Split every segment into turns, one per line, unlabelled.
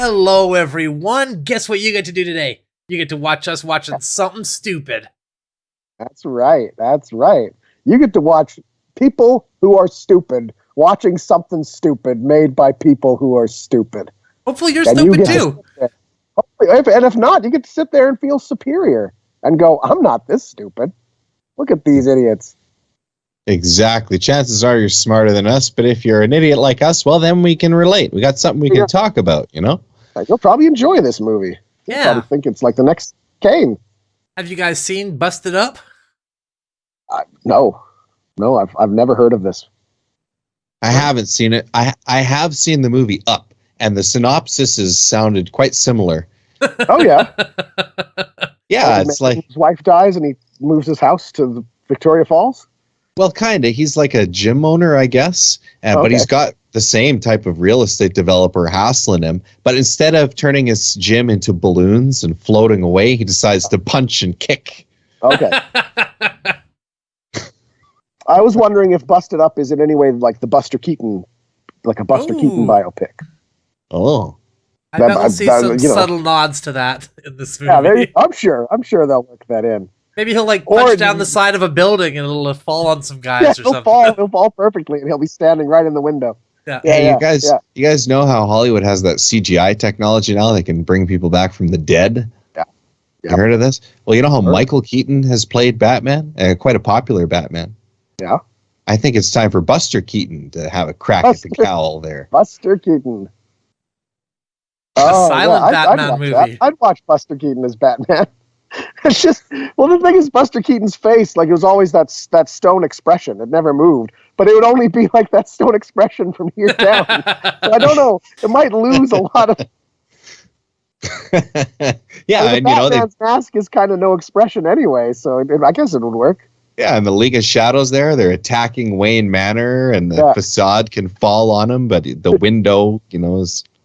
Hello, everyone. Guess what you get to do today? You get to watch us watching something stupid.
That's right. That's right. You get to watch people who are stupid watching something stupid made by people who are stupid.
Hopefully you're stupid too.
And if not, you get to sit there and feel superior and go, I'm not this stupid. Look at these idiots.
Exactly. Chances are you're smarter than us, but if you're an idiot like us, well, then we can relate. We got something we can talk about, you know?
You'll probably enjoy this movie. You'll probably think it's like the next Kane.
Have you guys seen Busted Up?
No, I've never heard of this.
I haven't seen it. I have seen the movie Up, and the synopsis has sounded quite similar.
Oh, yeah.
Yeah, it's like
his wife dies and he moves his house to Victoria Falls.
Well, kind of. He's like a gym owner, I guess, but he's got the same type of real estate developer hassling him. But instead of turning his gym into balloons and floating away, he decides to punch and kick.
Okay. I was wondering if Busted Up is in any way like the Buster Keaton, like a Buster Keaton biopic.
Oh.
I bet we'll see some subtle nods to that in this movie.
Yeah, I'm sure they'll work that in.
Maybe he'll punch down the side of a building and it'll fall on some guys or something.
He'll fall perfectly and he'll be standing right in the window.
Yeah. You guys know how Hollywood has that CGI technology now? They can bring people back from the dead.
Yeah.
You heard of this? Well, you know how Michael Keaton has played Batman? Quite a popular Batman.
Yeah.
I think it's time for Buster Keaton to have a crack at the cowl there.
Buster Keaton.
A silent Batman movie.
I'd watch Buster Keaton as Batman. It's just, the thing is, Buster Keaton's face, it was always that stone expression. It never moved, but it would only be like that stone expression from here down. So I don't know. It might lose a lot of.
Yeah, and
Batman's mask is kind of no expression anyway, so I guess it would work.
Yeah, and the League of Shadows they're attacking Wayne Manor, and the facade can fall on him, but the window,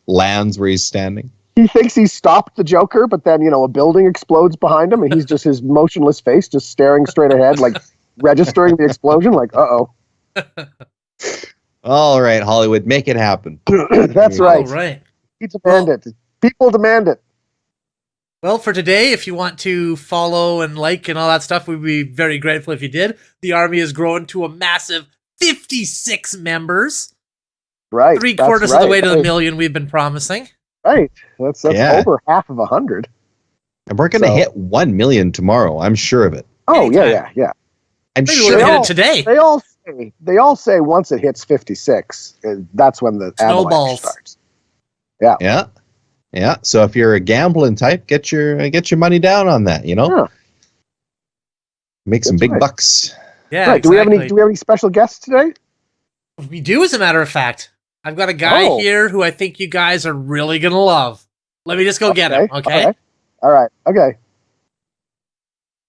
lands where he's standing.
He thinks he's stopped the Joker, but then, a building explodes behind him, and he's just his motionless face just staring straight ahead, like registering the explosion, like, uh-oh.
All right, Hollywood, make it happen.
That's right.
All right.
We demand it. People demand it.
Well, for today, if you want to follow and like and all that stuff, we'd be very grateful if you did. The army has grown to a massive 56 members.
Right.
3/4 of the way to the million we've been promising.
Right. That's over half of 100.
And we're going to hit 1 million tomorrow. I'm sure of it.
Oh, yeah.
I'm sure we're hit it today.
They all say once it hits 56, that's when the avalanche starts. Yeah.
Yeah. So if you're a gambling type, get your money down on that, Yeah. Make some big bucks.
Yeah.
Right.
Exactly.
Do we have any special guests today?
We do, as a matter of fact. I've got a guy here who I think you guys are really going to love. Let me just go get him, okay?
All right. Okay.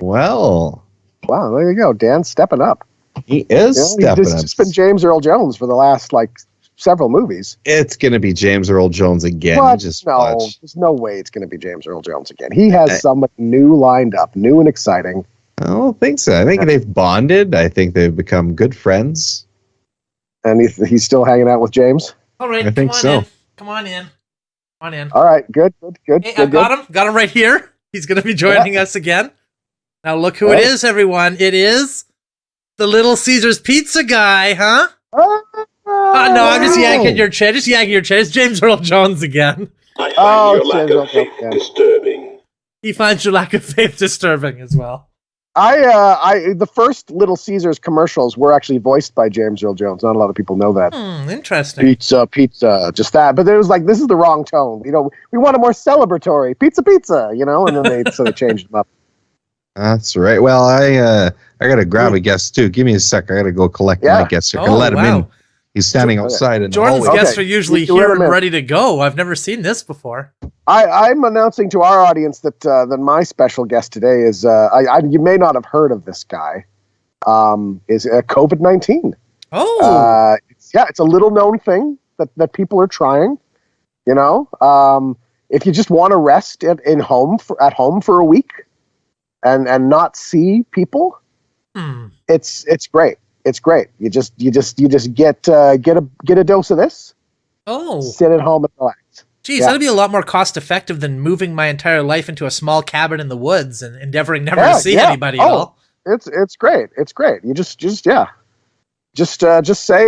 Well.
Wow, there you go. Dan's stepping up.
He is stepping up.
It's been James Earl Jones for the last, several movies.
It's going to be James Earl Jones again.
What? No, there's no way it's going to be James Earl Jones again. He has somebody new lined up, new and exciting.
I don't think so. I think they've bonded. I think they've become good friends.
And he's still hanging out with James?
All right, Come on in.
All right, good.
Hey, I got him. Got him right here. He's going to be joining us again. Now look who it is, everyone. It is the Little Caesars Pizza guy, huh?
Oh,
no, I'm just yanking your chair. It's James Earl Jones again.
I find your lack of faith disturbing.
He finds your lack of faith disturbing as well.
The first Little Caesars commercials were actually voiced by James Earl Jones. Not a lot of people know that.
Interesting.
Pizza, just that. But it was this is the wrong tone. We want a more celebratory pizza, and then they changed them up.
That's right. Well, I got to grab a guest too. Give me a sec. I got to go collect my guest here. Let him in. He's standing outside. In
Jordan's
the
guests are usually here and ready to go. I've never seen this before.
I'm announcing to our audience that my special guest today is you may not have heard of this guy. Is COVID-19. It's a little known thing that people are trying. If you just want to rest at home for a week and not see people, it's great. It's great. You just get a dose of this.
Oh,
sit at home and relax.
Geez, that'd be a lot more cost effective than moving my entire life into a small cabin in the woods and endeavoring never to see anybody at all.
It's great. It's great. You just say,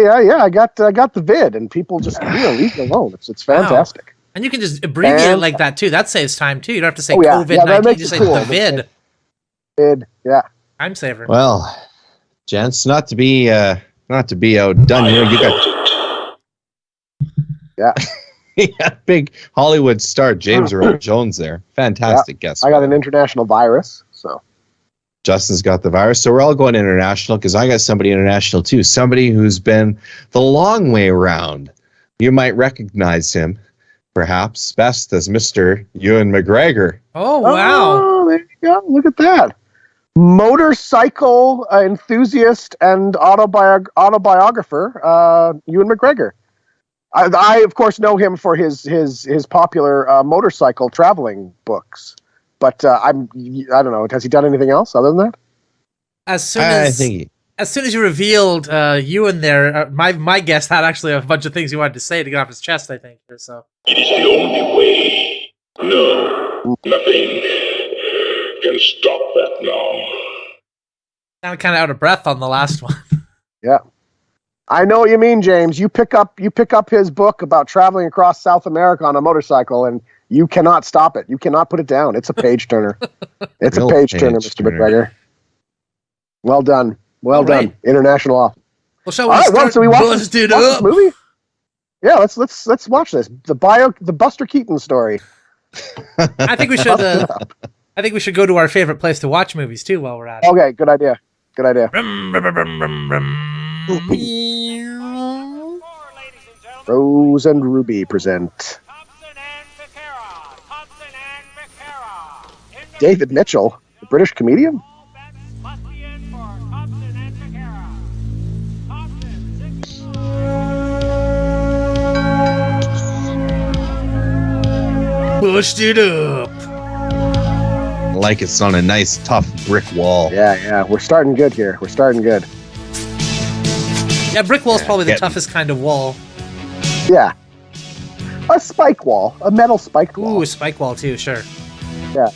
I got the vid, and people just leave it alone. It's fantastic.
Wow. And you can just abbreviate it like that too. That saves time too. You don't have to say COVID-19. You just say the vid.
Vid, yeah.
Time saver.
Well, gents, not to be outdone here. You got yeah, big Hollywood star James Earl Jones there. Fantastic guest.
I got an international virus, so.
Justin's got the virus, so we're all going international because I got somebody international too. Somebody who's been the long way around. You might recognize him, perhaps best as Mr. Ewan McGregor.
Oh, wow.
Oh, there you go. Look at that. Motorcycle enthusiast and autobiographer, Ewan McGregor. I of course know him for his popular motorcycle traveling books, but I don't know. Has he done anything else other than that?
As soon as you revealed Ewan there, my guess had actually a bunch of things he wanted to say to get off his chest. I think so.
It is the only way. No, nothing can stop that now.
Sounded kind of out of breath on the last one.
Yeah. I know what you mean, James. You pick up his book about traveling across South America on a motorcycle, and you cannot stop it. You cannot put it down. It's a page turner. It's a page turner, Mr. McGregor. Well done. Well done. International off.
Well, shall we start
so we watch
this
movie? Yeah, let's watch this. The Buster Keaton story.
I think we should. I think we should go to our favorite place to watch movies too while we're at it.
Okay, good idea. Good idea. Rose and Ruby present David Mitchell, the British comedian.
Pushed it up.
Like it's on a nice, tough brick wall.
Yeah. We're starting good here. We're starting good.
Yeah, brick wall's probably the toughest kind of wall.
Yeah. A spike wall. A metal spike wall.
Ooh, a spike wall too, sure.
Yeah.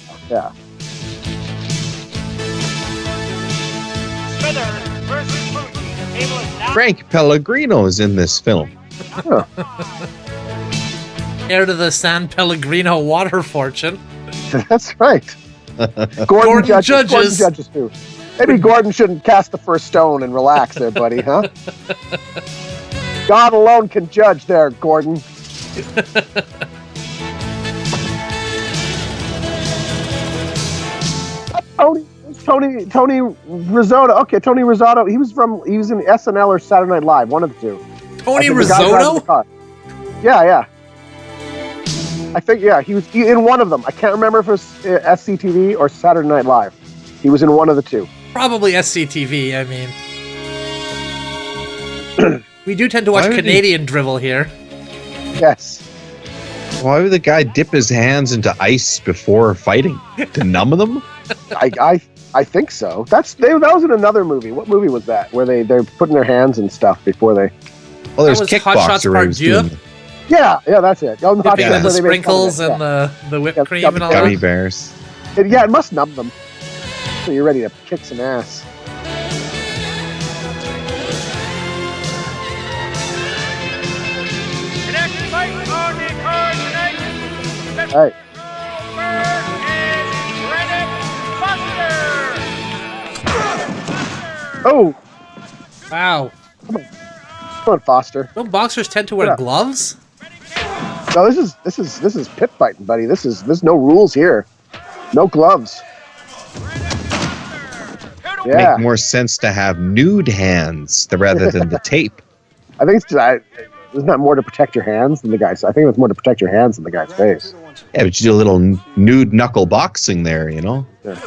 Frank Pellegrino is in this film.
Huh.
Heir to the San Pellegrino water fortune.
That's right. Gordon judges too. Maybe Gordon shouldn't cast the first stone and relax there, buddy, huh? God alone can judge there, Gordon. Tony Risotto. Okay, Tony Risotto. He was in SNL or Saturday Night Live, one of the two.
Tony Risotto?
Yeah. I think, he was in one of them. I can't remember if it was SCTV or Saturday Night Live. He was in one of the two.
Probably SCTV, I mean. We do tend to watch Canadian drivel here.
Yes.
Why would the guy dip his hands into ice before fighting? To numb them?
I think so. That was in another movie. What movie was that? Where they're putting their hands and stuff before they...
Well, there's Kickboxer where he was doing it.
Yeah, that's it.
The sprinkles and the whipped cream and all that.
Gummy bears.
It must numb them. So you're ready to kick some ass. Hey. Oh!
Wow.
Come on, Foster.
Don't boxers tend to wear gloves?
No, this is pit fighting, buddy. There's no rules here. No gloves. Yeah.
Make more sense to have nude hands rather than the tape.
I think isn't that more to protect your hands than the guy's? I think it's more to protect your hands than the guy's face.
Yeah, but you do a little nude knuckle boxing there, you know?
Yeah.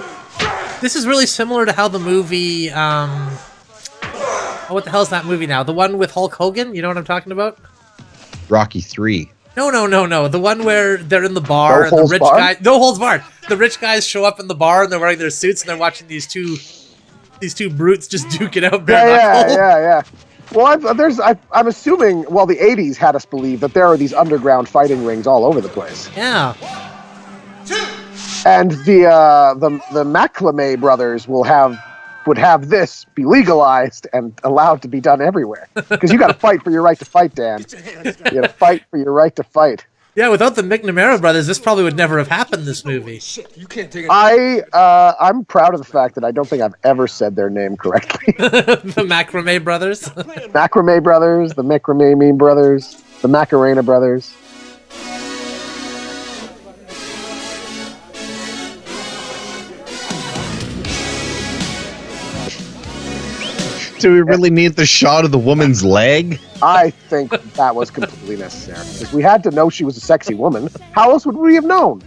This is really similar to how the movie, what the hell is that movie now? The one with Hulk Hogan? You know what I'm talking about?
Rocky 3.
No. The one where they're in the bar and the rich guy... No holds barred. The rich guys show up in the bar and they're wearing their suits and they're watching these two brutes just duke it out bare knuckle.
Yeah. Well, I'm assuming. Well, the '80s had us believe that there are these underground fighting rings all over the place.
Yeah.
And the McLemay brothers would have this be legalized and allowed to be done everywhere. Because you got to fight for your right to fight, Dan. You got to fight for your right to fight.
Yeah, without the McNamara brothers, this probably would never have happened, this movie.
You can't take it.
I'm proud of the fact that I don't think I've ever said their name correctly.
The Macrame brothers.
Macrame brothers, the Macrame brothers, the Macarena brothers.
Do we really need the shot of the woman's leg?
I think that was completely necessary. If we had to know she was a sexy woman, how else would we have known?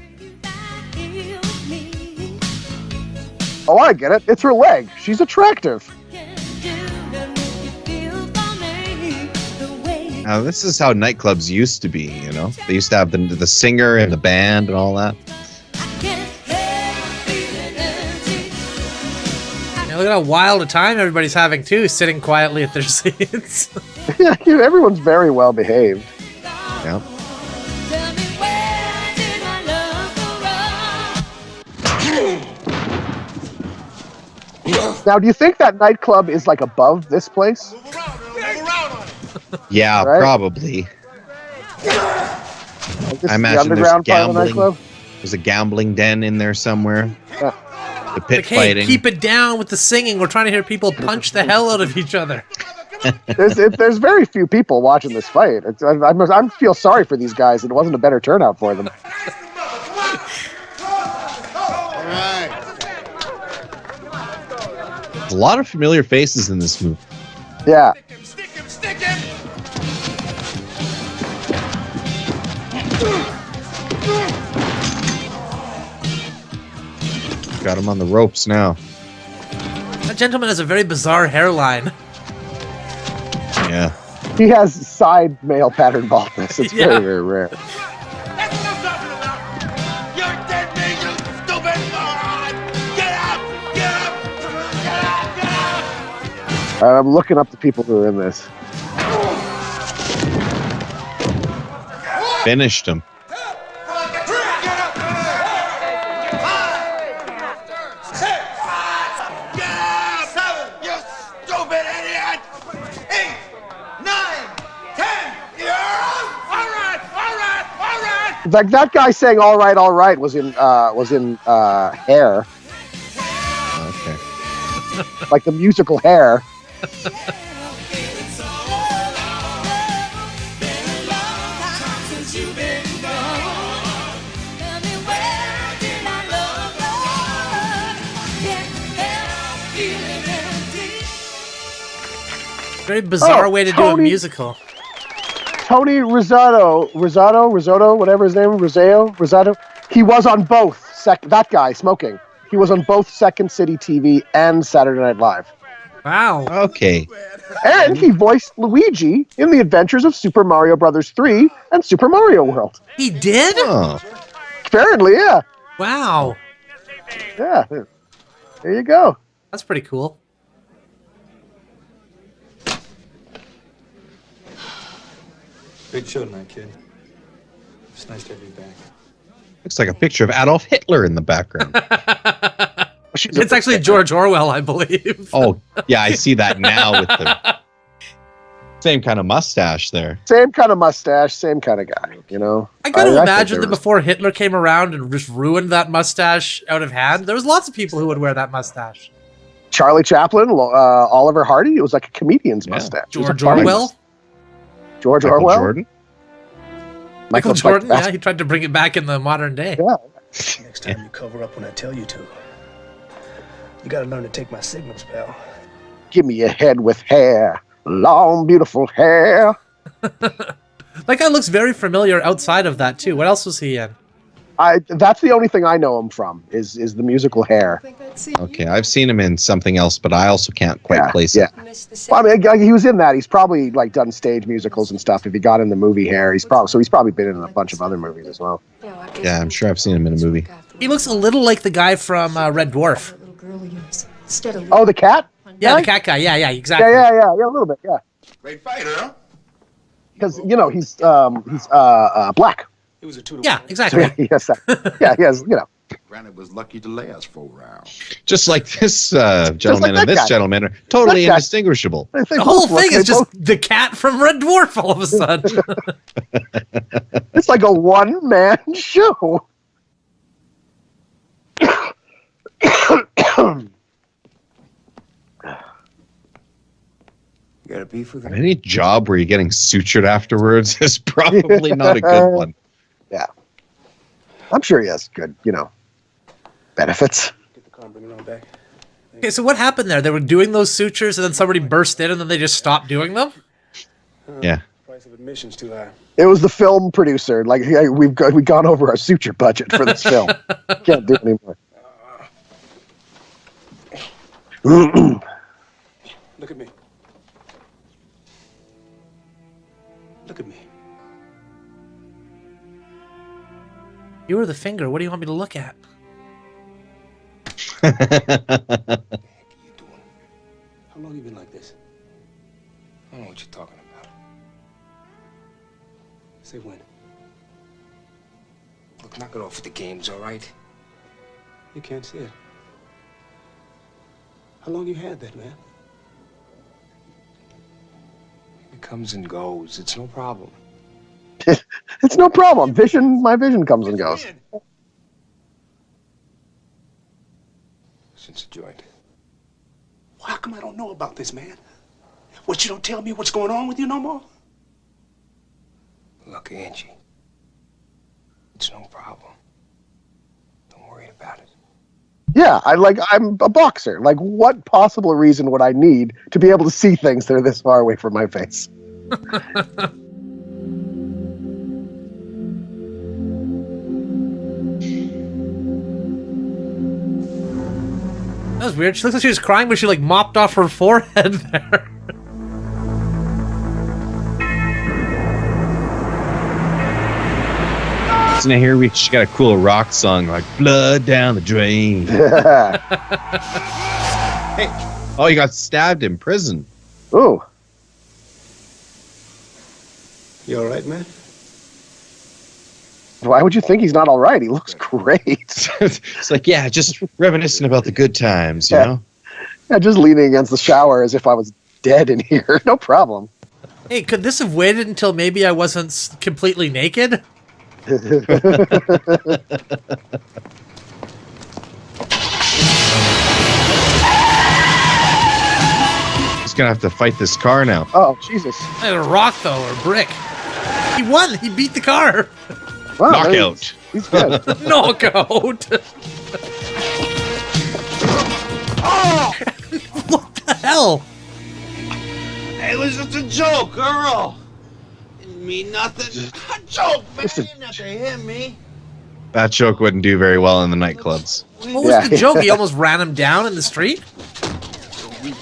Oh, I get it. It's her leg. She's attractive.
Now, this is how nightclubs used to be, you know? They used to have the singer and the band and all that.
Look at how wild a time everybody's having, too, sitting quietly at their seats.
Yeah, everyone's very well behaved.
Yeah.
Now, do you think that nightclub is, like, above this place?
Yeah,
Right?
probably.
Like, this
I
is
imagine
the underground
there's
part of the
gambling.
nightclub?
There's a gambling den in there somewhere.
Yeah.
The pit
Like, hey,
fighting.
keep it down with the singing. We're trying to hear people punch the hell out of each other.
There's very few people watching this fight. I feel sorry for these guys. It wasn't a better turnout for them.
There's a lot of familiar faces in this movie.
Yeah.
Got him on the ropes now.
That gentleman has a very bizarre hairline.
Yeah.
He has side male pattern baldness. It's
Yeah.
very, very rare.
That's what I'm talking about. You're dead, man, you stupid moron. Get up, get up, get up, get up.
I'm looking up the people who are in this.
Finished him.
Like that guy saying all right" was in Hair,
Okay.
like the musical Hair.
Very bizarre way to do a
Tony-
musical.
Tony Risotto, whatever his name, Risotto. He was on both. That guy smoking. He was on both Second City TV and Saturday Night Live.
Wow.
Okay.
And he voiced Luigi in The Adventures of Super Mario Brothers 3 and Super Mario World.
He did?
Oh.
Apparently, yeah.
Wow.
Yeah. There you go.
That's pretty cool.
Great show tonight, kid. It's nice to have you back.
Looks like a picture of Adolf Hitler in the background.
It's actually George Orwell, I believe.
Oh, yeah, I see that now with the same kind of mustache there.
Same kind of mustache, same kind of guy, you know?
I gotta
think
imagine
there
that
was-
before Hitler came around and just ruined that mustache out of hand, there was lots of people who would wear that mustache.
Charlie Chaplin, Oliver Hardy, it was like a comedian's
Yeah.
mustache. It was a
George
funny-
Orwell?
George
Michael
Orwell?
Jordan.
Michael
Michael's like
Jordan?
best-
Yeah, he tried to bring it back in the modern day.
Yeah.
Next time you cover up when I tell you to. You gotta learn to take my signals, pal.
Give me a head with hair. Long, beautiful hair.
That guy looks very familiar outside of that, too. What else was he in?
That's the only thing I know him from is the musical Hair.
Okay, I've seen him in something else, but I also can't quite place
yeah.
it.
Well, I mean, he was in that. He's probably like done stage musicals and stuff. If he got in the movie Hair, he's probably been in a bunch of other movies as well.
Yeah, I'm sure I've seen him in a movie.
He looks a little like the guy from Red Dwarf.
Oh, the cat?
Yeah,
guy?
the cat guy. Yeah, exactly.
Yeah, a little bit, yeah.
Great fighter, huh?
Because he's black.
It was a 2 to
Yeah,
1.
So
exactly.
yeah, he has that. Yeah, he has.
Granite was lucky to last 4 rounds.
Just like this gentleman
that
and this
guy.
gentleman are totally
That guy.
indistinguishable.
They
The whole
both look-
thing
they
is just
both-
the cat from Red Dwarf all of a sudden.
It's like a one-man show.
You got a beef with her?
Any job where you're getting sutured afterwards is probably not a good one.
Yeah, I'm sure he has good, benefits.
Get the car, bring it on back.
Okay, so what happened there? They were doing those sutures and then somebody burst in and then they just stopped doing them?
Yeah.
Price of admission's too high.
It was the film producer. Like, hey, we've gone over our suture budget for this film. Can't do it anymore.
Look at me. Look at me.
You were the finger. What do you want me to look at?
What the heck are you doing? How long you been like this? I don't know what you're talking about. Say when.
Look, knock it off with the games, all right?
You can't see it. How long you had that, man?
It comes and goes. It's no problem.
It's no problem. My vision comes and goes.
Since the joint.
Well, how come I don't know about this, man? What, you don't tell me what's going on with you no more?
Look, Angie. It's no problem. Don't worry about it.
Yeah, I'm a boxer. Like, what possible reason would I need to be able to see things that are this far away from my face?
That was weird. She looks like she was crying, but she like mopped off her forehead there.
Isn't it here she got a cool rock song like "Blood Down the Drain"? Hey, oh, you got stabbed in prison.
Ooh.
You all right, man?
Why would you think he's not all right? He looks great.
It's like, yeah, just reminiscing about the good times, you know?
Yeah, just leaning against the shower as if I was dead in here. No problem.
Hey, could this have waited until maybe I wasn't completely naked?
He's gonna have to fight this car now.
Oh, Jesus.
A rock, though, or brick. He won! He beat the car!
Wow,
Knockout.
He's good.
Knockout! Oh! What the hell?
It was just a joke, Earl. Didn't mean nothing. A joke, man. You didn't have to hit me.
That joke wouldn't do very well in the nightclubs.
What was the joke? He almost ran him down in the street?
Wait,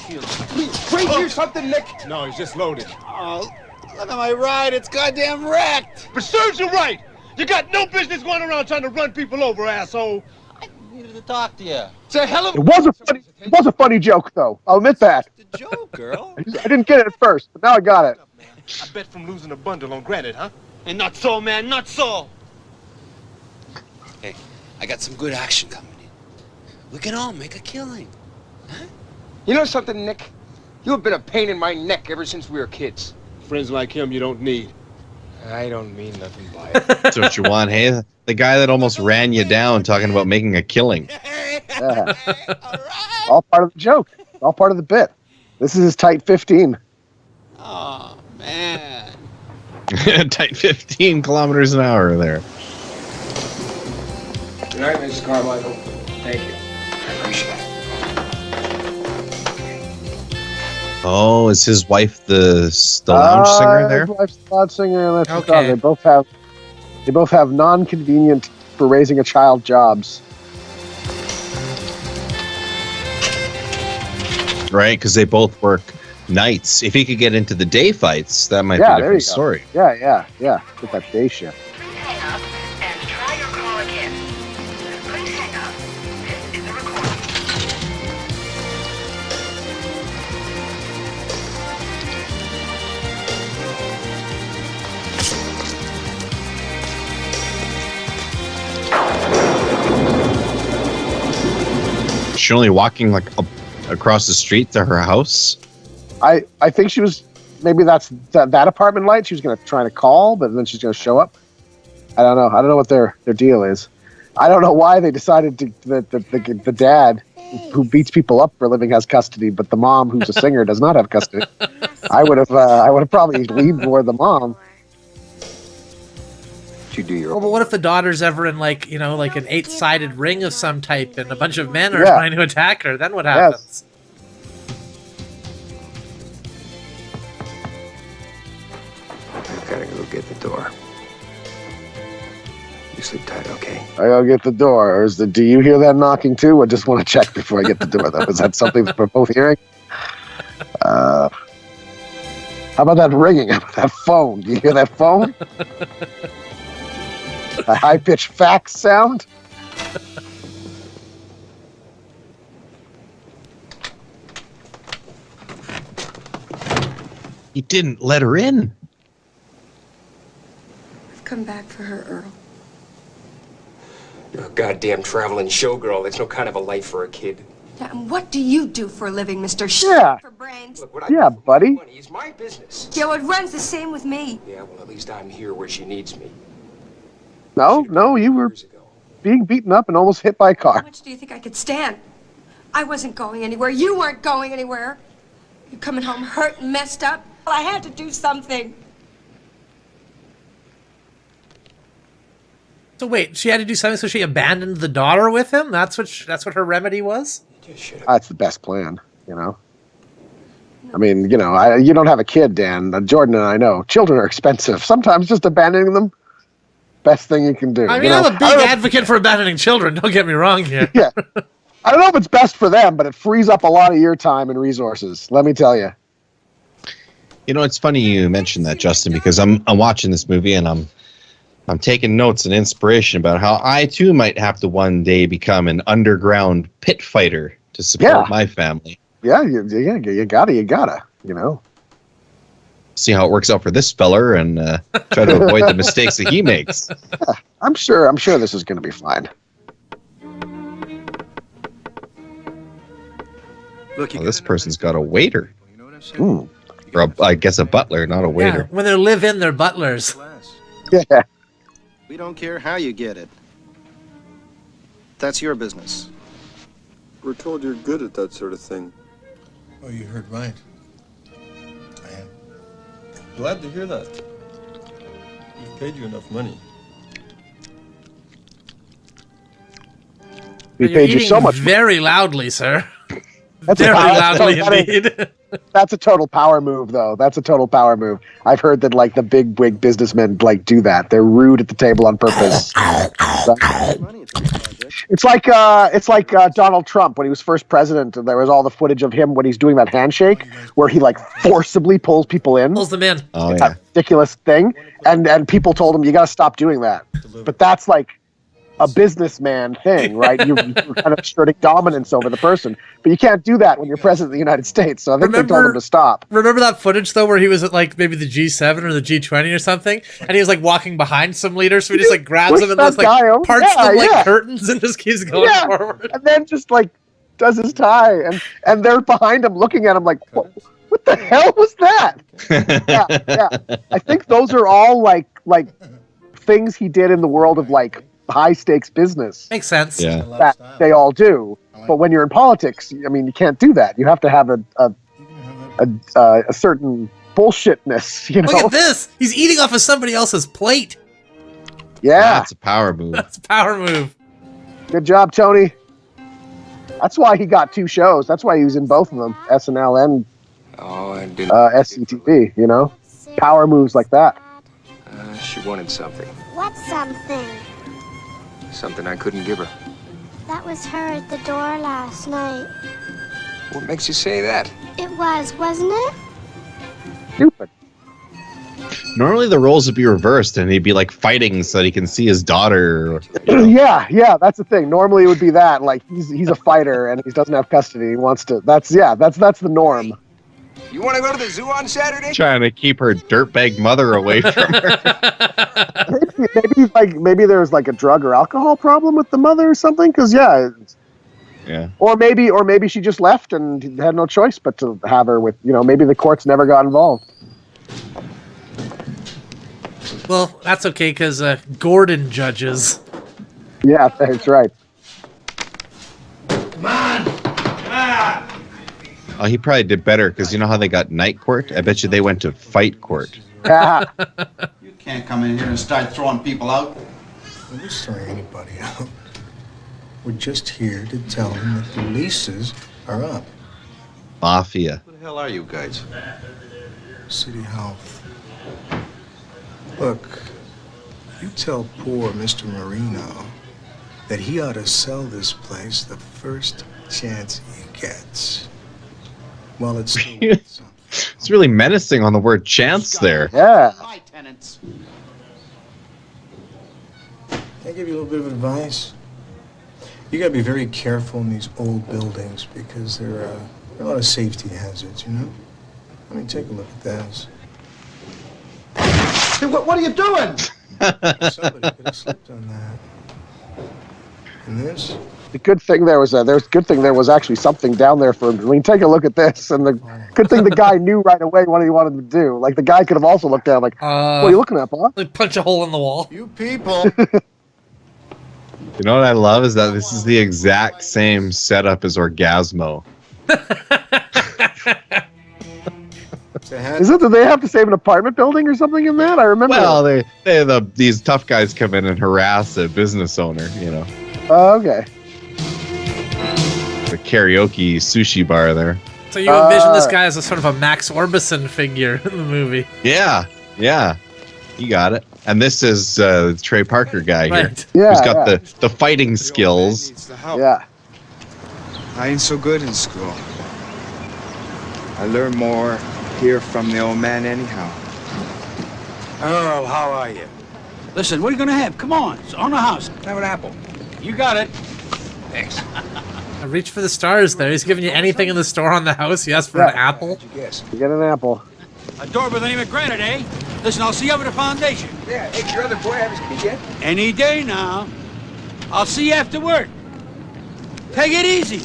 here's something, Nick. No, he's just loaded. Oh, look at my ride. It's goddamn wrecked. But serves you right. You got no business going around trying to run people over, asshole. I needed to talk to you. It's a hell of
It was a funny joke, though. I'll admit that.
a joke, girl.
I didn't get it at first, but now I got it.
I bet from losing a bundle on Granite, huh? And not so, man, not so.
Hey, I got some good action coming in. We can all make a killing.
You know something, Nick? You've been a pain in my neck ever since we were kids.
Friends like him you don't need.
I don't mean nothing by it.
That's what you want, hey? The guy that almost ran you down talking about making a killing.
Yeah. All part of the joke. All part of the bit. This is his tight 15.
Oh, man.
Tight 15 kilometers an hour there.
Good night, Mrs. Carmichael. Thank you. I appreciate it.
Oh, is his wife the lounge singer there?
His wife's the lounge singer, and that's his
Okay.
daughter. They both have non-convenient for raising a child jobs.
Right, because they both work nights. If he could get into the day fights, that might be
Yeah,
a
there you
different
go.
story.
Yeah. Get that day shift.
Hang up and try your call again. Please hang up. This is a recording.
she only walking like across the street to her house?
I think she was, maybe that's that apartment light she was going to try to call, but then she's going to show up. I don't know. I don't know what their deal is. I don't know why they decided that the dad who beats people up for a living has custody, but the mom, who's a singer, does not have custody. I would have probably leaned more the mom.
You do your
Well, but what if the daughter's ever in like, you know, like an 8-sided ring of some type and a bunch of men are trying to attack her? Then what happens?
I've got to go get the door. You sleep tight, okay?
I gotta get the door. Or do you hear that knocking too? I just want to check before I get the door, though. Is that something that we're both hearing? How about that ringing? How about that phone? Do you hear that phone? A high-pitched fax sound?
He didn't let her in.
I've come back for her, Earl.
You're a goddamn traveling showgirl. That's no kind of a life for a kid.
Yeah, and what do you do for a living, Mr.
Yeah.
For brains?
Look, what I
Yeah,
do for
buddy.
money is my business.
Yeah, well, it runs the same with me.
Yeah, well, at least I'm here where she needs me.
No, you were being beaten up and almost hit by a
How
car.
much do you think I could stand? I wasn't going anywhere. You weren't going anywhere. You're coming home hurt and messed up. Well, I had to do something.
So wait, she had to do something, so she abandoned the daughter with him? That's what her remedy was?
That's the best plan, you know? I mean, you know, you don't have a kid, Dan. Jordan and I know. Children are expensive. Sometimes just abandoning them, best thing you can do.
I mean, I'm a big advocate for abandoning children, don't get me wrong here.
Yeah. I don't know if it's best for them, but it frees up a lot of your time and resources. Let me tell you.
You know, it's funny you mentioned that, Justin, because I'm watching this movie and I'm taking notes and inspiration about how I too might have to one day become an underground pit fighter to support my family.
Yeah, you gotta, you know.
See how it works out for this feller and try to avoid the mistakes that he makes.
Yeah, I'm sure this is going to be fine.
Look, this person's got a waiter.
Ooh.
Or I guess a butler, not a waiter.
Yeah, when they live in, they're butlers.
Yeah.
We don't care how you get it. That's your business.
We're told you're good at that sort of thing.
Oh, you heard right. I am. Glad to hear that. We've paid you enough money.
We paid you so much.
Very loudly, sir.
That's
very loudly indeed.
That's a total power move, though. That's a total power move. I've heard that like the big wig businessmen like do that. They're rude at the table on purpose. It's like Donald Trump when he was first president. And there was all the footage of him when he's doing that handshake where he like forcibly pulls people in.
Pulls them in.
Oh, yeah.
That ridiculous thing, and people told him you got to stop doing that. But that's like a businessman thing, right? You're kind of asserting dominance over the person, but you can't do that when you're president of the United States. So I think they told him to stop.
Remember that footage though, where he was at like maybe the G7 or the G20 or something, and he was like walking behind some leader, so he just like grabs him and just like parts them like curtains and just keeps going forward.
And then just like does his tie, and they're behind him looking at him like, what the hell was that? yeah. I think those are all like things he did in the world of like high stakes business.
Makes sense.
Yeah.
That they all do. But when you're in politics, I mean, you can't do that. You have to have a certain bullshitness, you know?
Look at this. He's eating off of somebody else's plate.
Yeah.
That's a power move.
That's a power move.
Good job, Tony. That's why he got 2 shows. That's why he was in both of them, SNL and SCTV, you know? Power moves like that.
She wanted something.
What's something?
Something I couldn't give her.
That was her at the door last night.
What makes you say that?
It was, wasn't it?
Stupid.
Normally the roles would be reversed and he'd be like fighting so that he can see his daughter.
Yeah, that's the thing. Normally it would be that. Like he's a fighter and he doesn't have custody. He wants to that's the norm.
You want to go to the zoo on Saturday?
Trying to keep her dirtbag mother away from her.
Maybe there's like a drug or alcohol problem with the mother or something. Because
Yeah.
Or maybe she just left and had no choice but to have her with, maybe the courts never got involved.
Well, that's okay because Gordon judges.
Yeah, that's right.
Come on! Come on!
Oh, he probably did better because you know how they got night court? I bet you they went to fight court.
You can't come in here and start throwing people out.
We're not throwing anybody out. We're just here to tell them that the leases are up.
Mafia.
Who the hell are you guys?
City Health. Look, you tell poor Mr. Marino that he ought to sell this place the first chance he gets. While it's still worth something.
It's really menacing on the word chance there.
Yeah.
My tenants.
Can I give you a little bit of advice? You gotta be very careful in these old buildings because there are a lot of safety hazards, I mean, take a look at this.
Hey, what are you doing?
Somebody could have slipped on that. And this?
The good thing there was actually something down there for him. I mean, take a look at this, and the good thing the guy knew right away what he wanted to do. Like the guy could have also looked down, like, "What are you looking at, boss?"
Like punch a hole in the wall.
You people.
You know what I love is that this is the exact same setup as Orgasmo.
Is it that they have to save an apartment building or something in that? I remember.
Well, these tough guys come in and harass a business owner,
Oh, okay.
The karaoke sushi bar there.
So you envision this guy as a sort of a Max Orbison figure in the movie.
Yeah. You got it. And this is Trey Parker guy here.
Right.
Yeah,
who's got the fighting skills.
Yeah.
I ain't so good in school. I learn more here from the old man anyhow.
Earl, how are you? Listen, what are you gonna have? Come on, it's on the house. Have an apple. You got it. Thanks.
I reach for the stars there. He's giving you anything in the store on the house. He asked for an apple.
You get an apple.
A door by the name of Granite, eh? Listen, I'll see you up at the foundation.
Yeah, hey, your other boy have his key yet?
Any day now. I'll see you after work. Take it easy.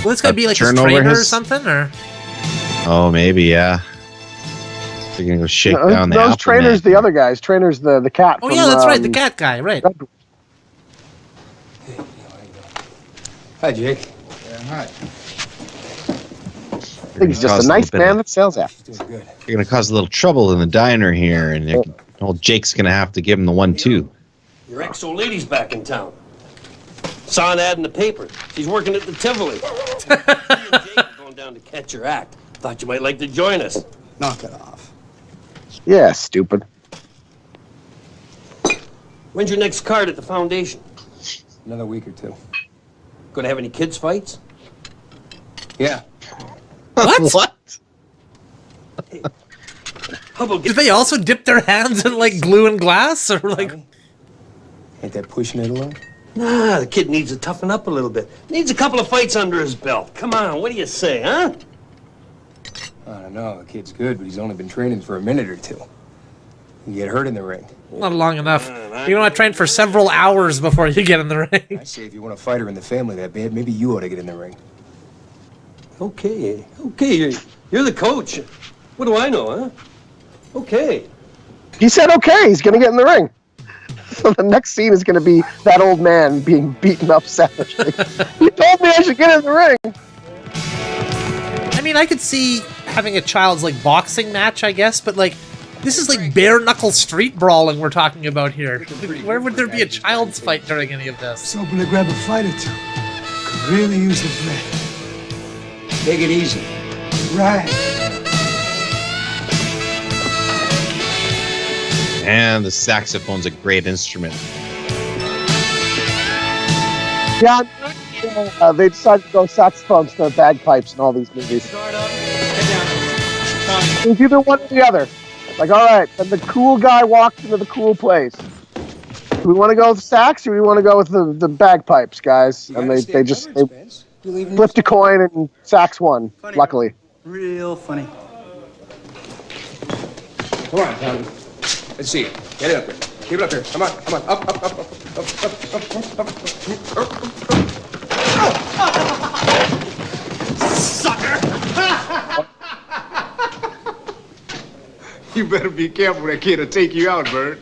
Well, it's gonna be like his trainer or something, or?
Oh, maybe, yeah. They're gonna go shake down the
those
apple
trainers,
man.
the other guys. Trainers, the cat.
Oh
from,
yeah, that's right, the cat guy, right?
Hi, Jake.
Yeah, hi.
I think he's just a nice man that sells apples.
You're gonna cause a little trouble in the diner here, and old Jake's gonna have to give him the 1-2.
Your ex-old lady's back in town. Saw an ad in the paper. She's working at the Tivoli. Jake are going down to catch her act. Thought you might like to join us.
Knock it off.
Yeah, stupid.
When's your next card at the foundation?
Another week or two.
Gonna have any kids fights?
Yeah.
What?
How about
Did they also dip their hands in like glue and glass, or like?
Ain't that pushing it along?
Nah, the kid needs to toughen up a little bit. Needs a couple of fights under his belt. Come on, what do you say, huh?
I don't know. The kid's good, but he's only been training for a minute or two. You get hurt in the ring.
Not long enough. You want to train for several hours before you get in the ring.
I say if you want a fighter in the family that bad, maybe you ought to get in the ring.
Okay, you're the coach. What do I know, huh? Okay.
He said okay, he's gonna get in the ring. So the next scene is gonna be that old man being beaten up savagely. You told me I should get in the ring.
I mean, I could see having a child's like boxing match, I guess, but like this is like bare knuckle street brawling we're talking about here. Where would there be a child's fight during any of this?
Just hoping to grab a fight or two. Could really use the break.
Take it easy.
Right.
And the saxophone's a great instrument.
Yeah, they decided to go saxophones to bagpipes in all these movies. It's either one or the other. Like, all right, then the cool guy walks into the cool place. Do we want to go with sax or do we want to go with the bagpipes, guys? And they just flipped a coin and sax won, luckily.
Real funny. Come on, Tommy. Let's see it. Get it up there. Keep it up there. Come on, come on. Up, up, up, up, up, up,
Sucker!
You better be careful. That kid will take you out, Bird.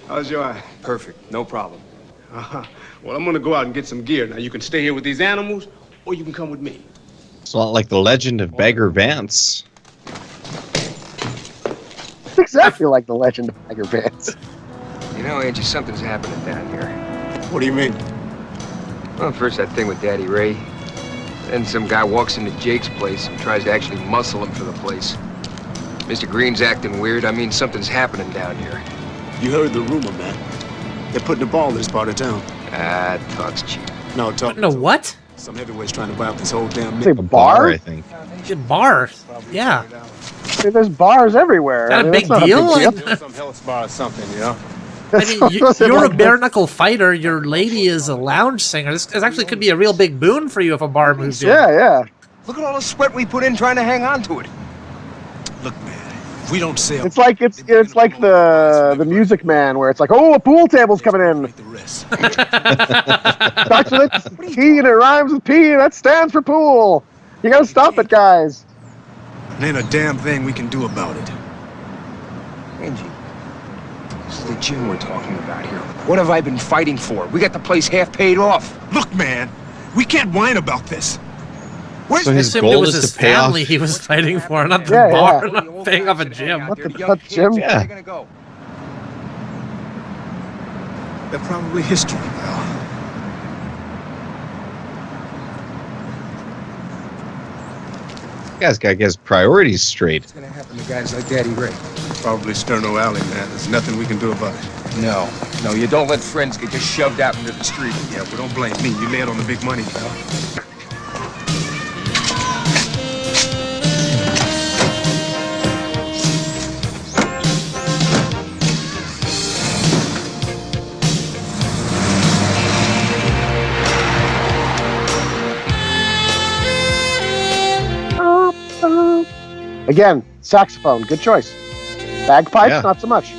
How's your eye?
Perfect. No problem.
Well, I'm gonna go out and get some gear. Now, you can stay here with these animals, or you can come with me.
It's not like the legend of Beggar Vance.
It's exactly like the legend of Tiger Vance.
You know, Angie, something's happening down here.
What do you mean?
Well, first that thing with Daddy Ray. Then some guy walks into Jake's place and tries to actually muscle him for the place. Mr. Green's acting weird. I mean, something's happening down here.
You heard the rumor, man. They're putting a ball in this part of town.
Ah, talk's cheap.
No, talk.
No, what?
Some heavyweights trying to buy up this whole damn
Is it a
thing.
bar?
I think.
Bars. Yeah.
I mean, there's bars everywhere.
Is that
I mean,
a big
that's not
deal?
Like, some Hell's bar or something, you know?
I mean, you're a bare knuckle fighter. Your lady is a lounge singer. This actually could be a real big boon for you if a bar moves in.
Yeah, yeah.
Look at all the sweat we put in trying to hang on to it.
Look, man, if we don't sell...
It's like the Music Man, where it's like, oh, a pool table's coming in. Starts with P and it rhymes with P, and that stands for pool. You gotta stop it, guys.
There ain't a damn thing we can do about it.
Angie, this is the gym we're talking about here. What have I been fighting for? We got the place half paid off.
Look, man, we can't whine about this.
So
I
his
assumed it
goal
was
is
his
to pay off.
family he was fighting for, not the
Yeah,
bar,
yeah.
not paying off a gym.
Not the gym.
Yeah.
They're gonna go.
They're probably history, pal.
You guys gotta get his priorities straight.
What's gonna happen to guys like Daddy Ray?
Probably Sterno Alley, man. There's nothing we can do about it.
No, you don't let friends get just shoved out into the street.
Yeah, but don't blame me. You laid on the big money, pal.
Again, saxophone, good choice. Bagpipes,
Yeah.
not so much.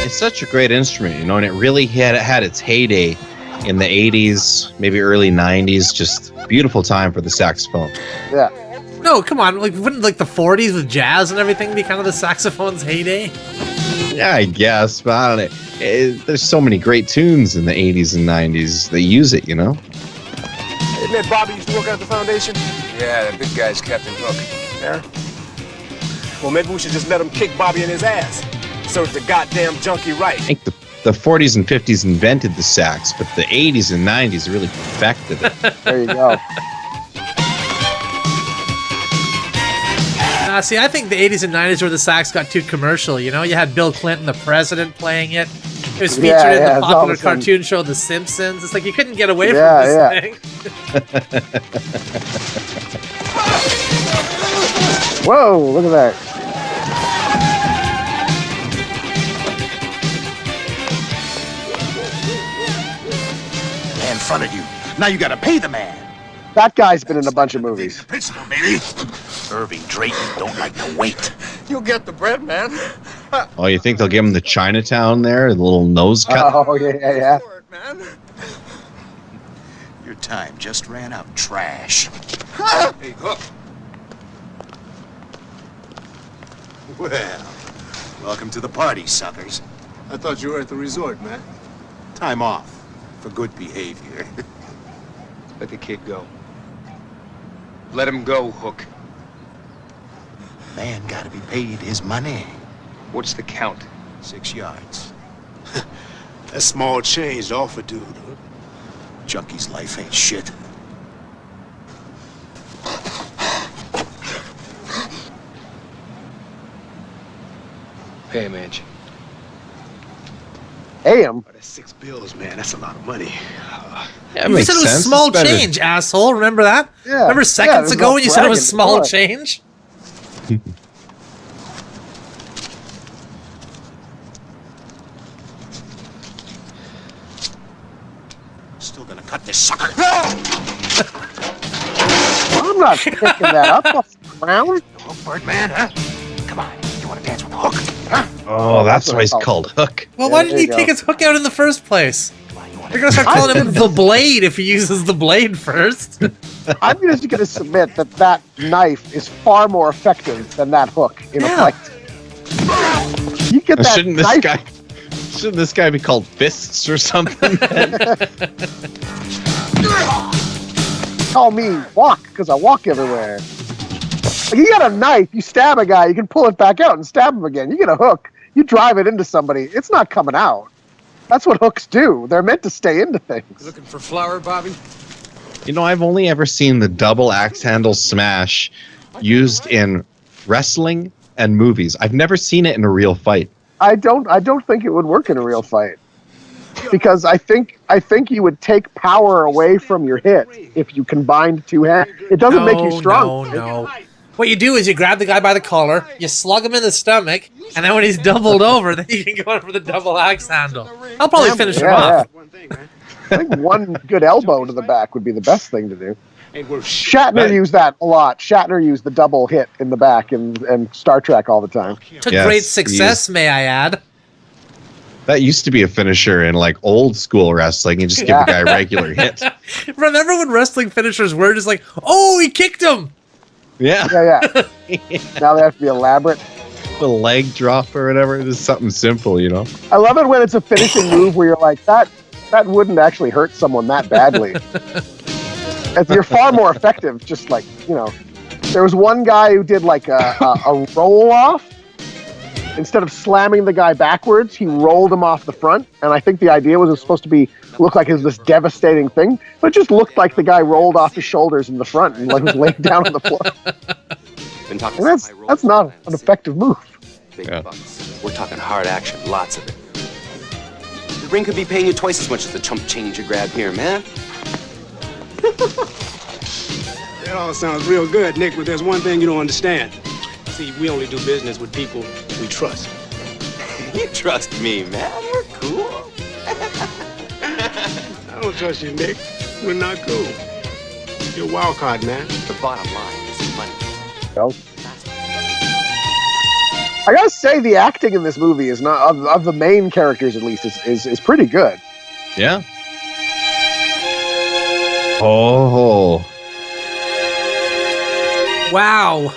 It's such a great instrument, you know, and it really had its heyday in the 80s, maybe early 90s. Just beautiful time for the saxophone.
Yeah.
No, come on. Like, wouldn't like the 40s with jazz and everything be kind of the saxophone's heyday?
Yeah, I guess, but I don't know. There's so many great tunes in the 80s and 90s. They use it, you know?
Isn't that Bobby used to work out at the foundation?
Yeah, the big guy's Captain Hook.
Yeah. Well, maybe we should just let him kick Bobby in his ass. Serve the goddamn junkie right.
I think the 40s and 50s invented the sax, but the 80s and 90s really perfected it.
There you go.
See, I think the 80s and 90s where the sax got too commercial, you know? You had Bill Clinton, the president, playing it. It was featured in the
it's all
popular
of a sudden-
cartoon show The Simpsons. It's like you couldn't get away
Yeah,
from
yeah.
this thing.
Whoa, look at that.
Man in front of you. Now you gotta pay the man.
That guy's been in a bunch of movies.
Principal, baby. Irving Drayton don't like to wait. You'll get the bread, man.
Oh, you think they'll give him the Chinatown there, the little nose cut?
Oh, yeah.
Your time just ran out, trash.
Hey, Hook.
Well, welcome to the party, suckers.
I thought you were at the resort, man.
Time off for good behavior.
Let the kid go. Let him go, Hook.
Man gotta be paid his money.
What's the count?
6 yards. That's small change to offer, dude. Junkie's life ain't shit.
Pay him, Angie.
Pay him?
Oh, that's 6 bills, man. That's a lot of money.
Yeah,
You said it was small change, asshole. Remember that?
Yeah.
Remember seconds
there's
ago
no
when you said it was
bragging
small
before.
change?
Still gonna cut this sucker.
I'm not picking that up off the ground.
Birdman, huh? Come on.
You want to dance with Hook? Huh?
Oh, that's why he's called Hook.
Well, why didn't he take his hook out in the first place? They're gonna start calling him the Blade if he uses the blade first.
I'm just gonna submit that knife is far more effective than that hook in a fight. You get that
Shouldn't this guy be called Fists or something?
Call me Walk, because I walk everywhere. Like, you got a knife, you stab a guy, you can pull it back out and stab him again. You get a hook, you drive it into somebody, it's not coming out. That's what hooks do. They're meant to stay into things.
Looking for flour, Bobby?
You know, I've only ever seen the double axe handle smash used in wrestling and movies. I've never seen it in a real fight.
I don't think it would work in a real fight. Because I think you would take power away from your hit if you combined two hands. It doesn't make you strong.
No. What you do is you grab the guy by the collar, you slug him in the stomach, and then when he's doubled over, then you can go in for the double axe handle. I'll probably finish him off.
I think one good elbow to the back would be the best thing to do. Shatner used that a lot. Shatner used the double hit in the back in Star Trek all the time.
To great success, may I add.
That used to be a finisher in like old school wrestling. You just give a guy a regular hit.
Remember when wrestling finishers were just like, oh, he kicked him.
Yeah.
Now they have to be elaborate.
The leg drop or whatever. It's something simple, you know.
I love it when it's a finishing move where you're like, that wouldn't actually hurt someone that badly. You're far more effective, just like, you know. There was one guy who did like a roll off. Instead of slamming the guy backwards, he rolled him off the front. And I think the idea was it was supposed to look like it was this devastating thing. But it just looked like the guy rolled off his shoulders in the front and like was laying down on the floor.
Been talking
And that's not an effective move.
Big bucks. We're talking hard action, lots of it. The ring could be paying you twice as much as the chump change you grab here, man.
That all sounds real good, Nick, but there's one thing you don't understand. See, we only do business with people we trust.
You trust me, man. We're cool.
I don't trust you, Nick. We're not cool. You're a wild card, man.
The bottom line is money.
I gotta say, the acting in this movie is not of the main characters, at least, is pretty good.
Yeah. Oh.
Wow.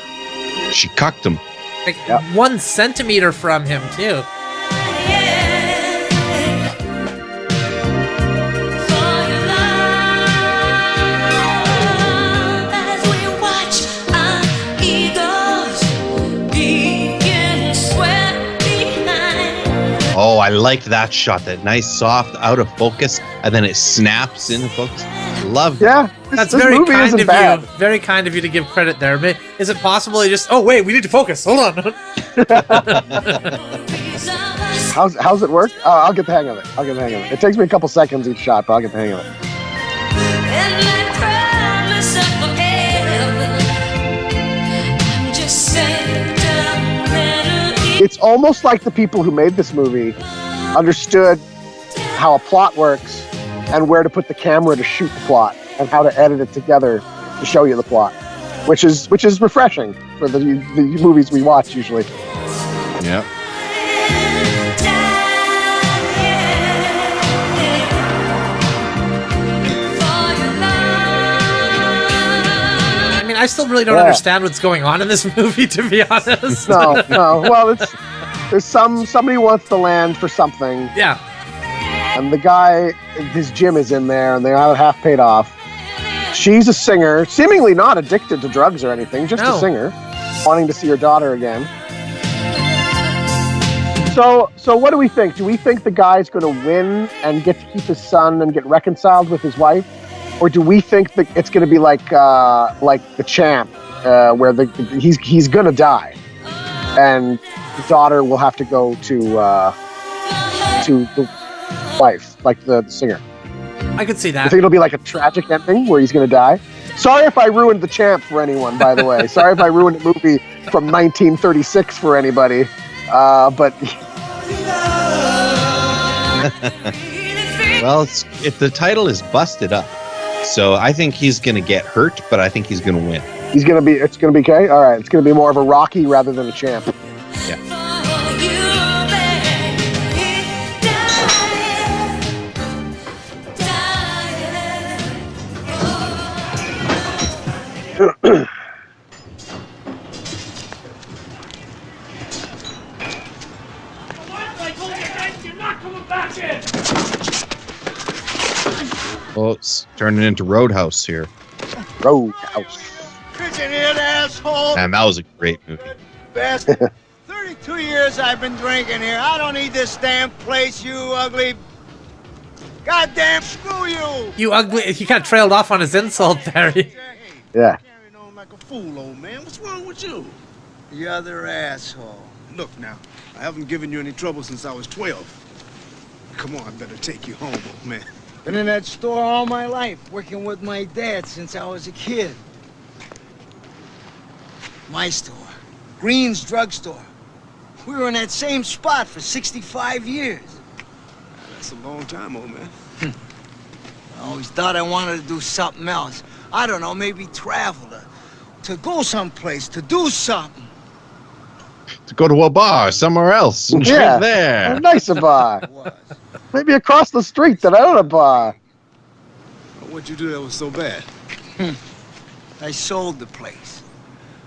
She cucked him.
Like 1 centimeter from him, too.
Oh, I liked that shot. That nice, soft, out of focus, and then it snaps into focus. Love that.
Yeah,
that's very kind of you. Very kind of you to give credit there. But is it possible you just? Oh wait, we need to focus. Hold on.
How's it work? I'll get the hang of it. It takes me a couple seconds each shot, but I'll get the hang of it. It's almost like the people who made this movie understood how a plot works and where to put the camera to shoot the plot and how to edit it together to show you the plot, which is refreshing for the movies we watch usually.
Yeah.
I still really don't understand what's going on in this movie, to be honest.
No. Well, there's somebody wants the land for something.
Yeah.
And the guy, his gym is in there, and they have it half paid off. She's a singer, seemingly not addicted to drugs or anything, just a singer, wanting to see her daughter again. So what do we think? Do we think the guy's going to win and get to keep his son and get reconciled with his wife? Or do we think that it's going to be like the Champ, where he's going to die, and the daughter will have to go to the wife, like the singer?
I could see that.
You think it'll be like a tragic ending where he's going to die? Sorry if I ruined The Champ for anyone, by the way. Sorry if I ruined a movie from 1936 for anybody. But
well, if the title is Busted Up. So I think he's going to get hurt, but I think he's going to win.
It's going to be okay? All right. It's going to be more of a Rocky rather than a Champ.
Yeah. Oh, it's turning into Roadhouse here.
Roadhouse.
Listen here, asshole.
And that was a great movie.
Bastard. 32 years I've been drinking here. I don't need this damn place, you ugly. Goddamn, screw you.
You ugly. He kind of trailed off on his insult there.
Yeah.
Carrying on like a fool, old man. What's wrong with you? The other asshole. Look now, I haven't given you any trouble since I was 12. Come on, I better take you home, old man. Been in that store all my life, working with my dad since I was a kid. My store, Green's drugstore. We were in that same spot for 65 years. That's a long time, old man. I always thought I wanted to do something else. I don't know, maybe travel, to go someplace, to do something.
To go to a bar somewhere else and drink there.
A nicer bar. Maybe across the street that other bar.
What'd you do that was so bad? I sold the place.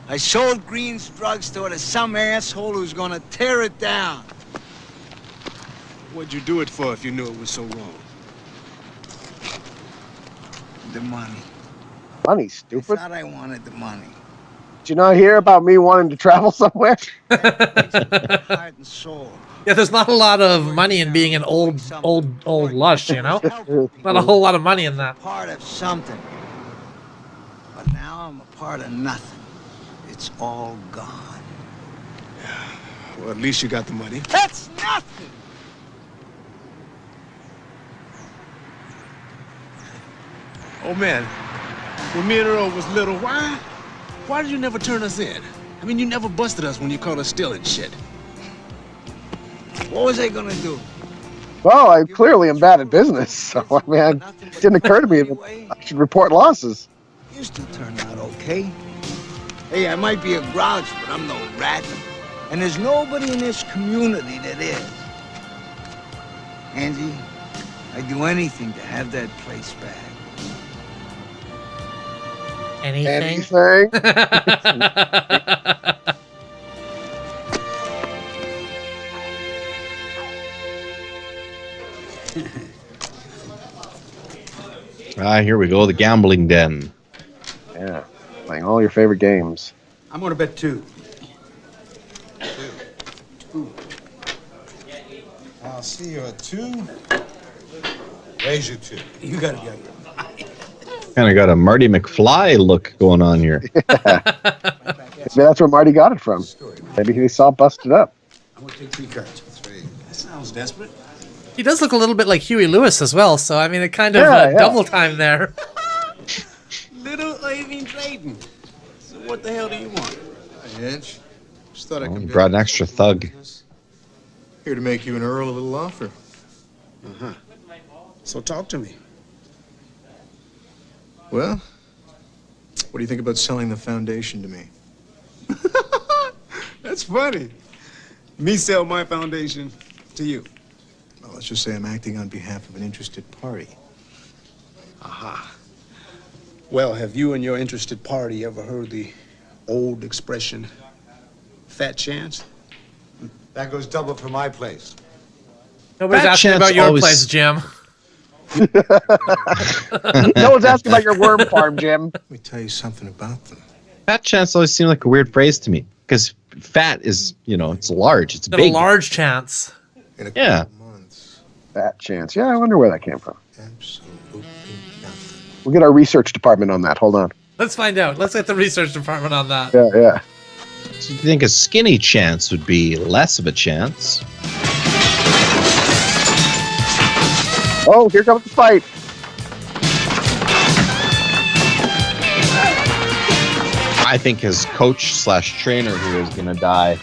I sold Green's drugstore to some asshole who's gonna tear it down. What'd you do it for if you knew it was so wrong? The money.
Money, stupid.
I thought I wanted the money.
Did you not hear about me wanting to travel somewhere?
Heart and soul.
Yeah, there's not a lot of money in being an old lush, you know? Not a whole lot of money in that.
Part of something. But now I'm a part of nothing. It's all gone. Well, at least you got the money. That's nothing! Oh, man. When me and Earl was little, why did you never turn us in? I mean, you never busted us when you caught us stealing shit. What was I gonna do?
Well, I clearly am bad at business, so I mean, it didn't occur to me that I should report losses.
Used to turn out okay. Hey, I might be a grouch, but I'm no rat. And there's nobody in this community that is. Angie, I'd do anything to have that place back.
Anything?
Here we go, the gambling den.
Yeah, playing all your favorite games.
I'm gonna bet two.
I'll see you at 2. Raise you 2.
You gotta be out here.
Kind of got a Marty McFly look going on here.
Maybe that's where Marty got it from. Maybe he saw Busted Up.
I'm gonna take 3 cards. 3. That sounds desperate.
He does look a little bit like Huey Lewis as well, so I mean, it kind of double time there.
Little Irving Drayton. So what the hell do you want?
Hi, Edge. Just thought I
Oh,
could
he brought an extra thug.
Here to make you and Earl a little offer.
Uh-huh. So talk to me.
Well, what do you think about selling the foundation to me?
That's funny. Me sell my foundation to you.
Well, let's just say I'm acting on behalf of an interested party.
Aha. Well, have you and your interested party ever heard the old expression, fat chance?
That goes double for my place.
Nobody's
Fat
asking
chance
about your
always-
place, Jim.
No one's asking about your worm farm, Jim.
Let me tell you something about them.
Fat chance always seemed like a weird phrase to me because fat is, it's large, it's
Got
big.
a large chance.
In a
Yeah.
couple of months,
Fat chance. Yeah, I wonder where that came from.
absolutely nothing.
We'll get our research department on that. Hold on.
Let's find out. Let's get the research department on that.
Yeah.
So you think a skinny chance would be less of a chance?
Oh, here comes the fight.
I think his coach/trainer here is gonna die.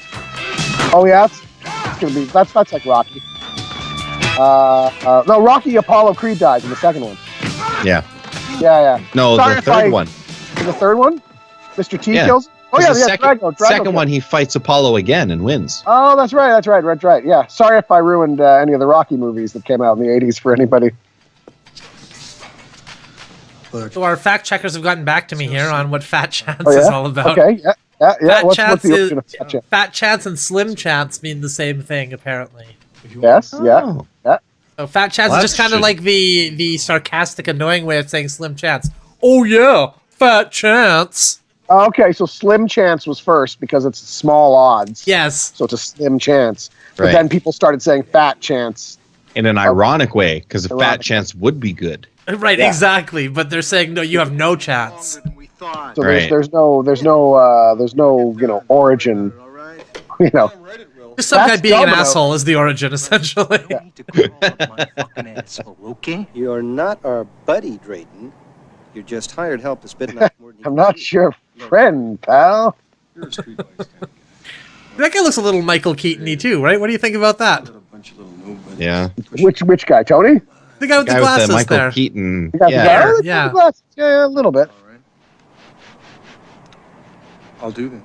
Oh yeah, it's gonna be that's like Rocky. No, Rocky Apollo Creed dies in the second one.
Yeah.
Yeah.
No,
Sorry
the
if I-
third one.
In the third one, Mr. T
Yeah.
kills. Oh yeah,
The
Drago.
second one, he fights Apollo again and wins.
Oh, that's right. Yeah. Sorry if I ruined any of the Rocky movies that came out in the '80s for anybody.
So our fact checkers have gotten back to me here on what fat chance
Oh, yeah?
is all about.
Okay. Yeah.
Fat
What's
chance
the
is
origin of fat chance?
fat chance and slim chance mean the same thing apparently.
Yes.
Oh.
Yeah.
So fat chance
Well,
is just
that
kind of
should-
like the sarcastic, annoying way of saying slim chance. Oh yeah, fat chance.
Okay, so Slim Chance was first because it's small odds.
Yes.
So it's a slim chance. But
Right.
then people started saying Fat Chance.
In an ironic way, because a fat
Ironic.
chance would be good.
Right,
Yeah.
exactly. But they're saying no, you have no chance.
So
Right.
there's no origin.
Just some guy
That's
being an
domino.
asshole is the origin, essentially.
Okay? You're not our buddy, Drayton. You're just hired help to spit out more than
I'm not your friend, pal.
That guy looks a little Michael Keaton-y too, right? What do you think about that?
Yeah.
Which guy, Tony?
The guy with the
Guy
glasses
with the Michael
there.
Keaton.
The guy with the
Yeah.
glasses?
Yeah.
The glasses. Yeah, a little bit.
I'll do that.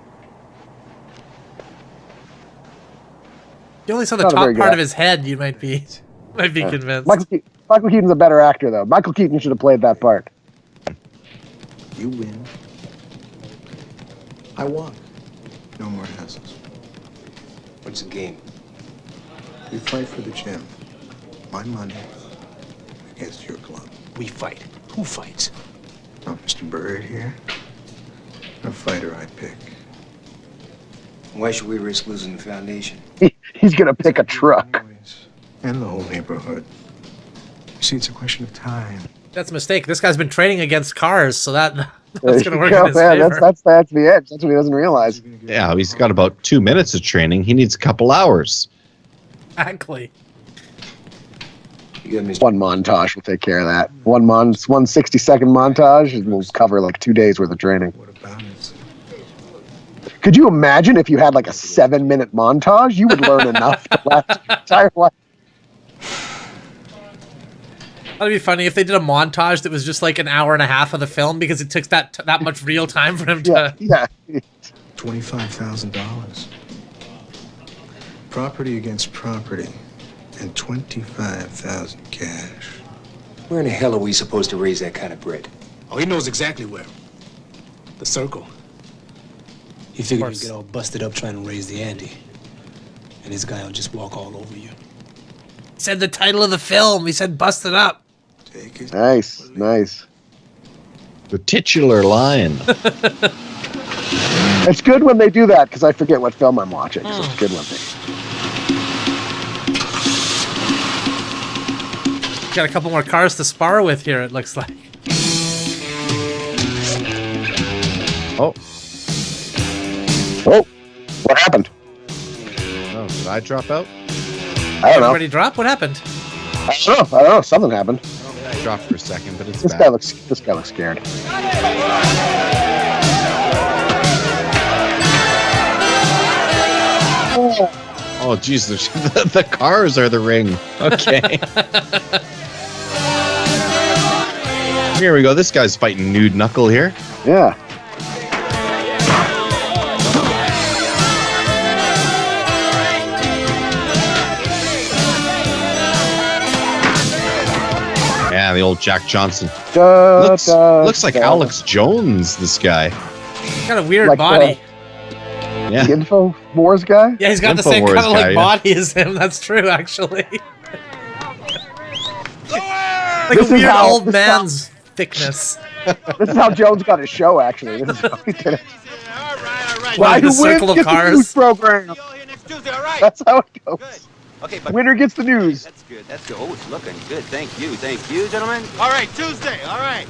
You only saw the
Not a
top
very good
part of
actor.
his head. You might be convinced.
Michael Keaton's a better actor, though. Michael Keaton should have played that part.
You win. I won. No more hassles.
What's the game?
We fight for the gym. My money against your club.
We fight. Who fights?
Not Mr. Bird here. A fighter I pick.
Why should we risk losing the foundation?
He's gonna pick a truck.
And the whole neighborhood. You see, it's a question of time.
That's a mistake. This guy's been training against cars, so that's
There
going to
you
work
go,
in his
man.
favor.
That's the edge. That's what he doesn't realize.
Yeah, he's got about 2 minutes of training. He needs a couple hours.
Exactly.
You got Mr.
One montage will take care of that. One 60-second montage and will cover like 2 days worth of training.
What about it?
Could you imagine if you had like a 7-minute montage? You would learn enough to last your entire life.
That'd be funny if they did a montage that was just like an hour and a half of the film because it took that much real time for him to.
Yeah.
$25,000. Property against property. And 25,000 cash.
Where in the hell are we supposed to raise that kind of bread?
Oh, he knows exactly where. The circle.
He figured you'd get all busted up trying to raise the ante. And this guy will just walk all over you.
He said the title of the film. He said "Busted Up."
Nice.
The titular line.
It's good when they do that because I forget what film I'm watching. So it's good when they.
Got a couple more cars to spar with here. It looks like.
Oh.
Oh, what happened?
Oh, did I drop out?
I don't know.
Everybody drop? What happened?
I don't know. Something happened.
I dropped for a second, but it's
This
back.
guy looks scared.
Oh, jeez, the cars are the ring. Okay. Here we go. This guy's fighting Nude Knuckle here.
Yeah.
Yeah, the old Jack Johnson.
Looks
Looks like Alex Jones, this guy.
Got a weird
Like,
body.
Yeah.
The Info Wars guy?
Yeah, he's got the same
InfoWars
kind of like
guy, yeah.
body as him. That's true, actually. Like
This
a
is
weird
how-
old
this is how-
man's thickness.
This is how Jones got his show, actually. This is how he did it.
Wow, the
wins
circle of
gets the
cars.
news program. That's how it goes.
Okay, but
Winner gets the news.
that's good. That's good. Oh, it's looking good. Thank you, gentlemen. All right, Tuesday. All right.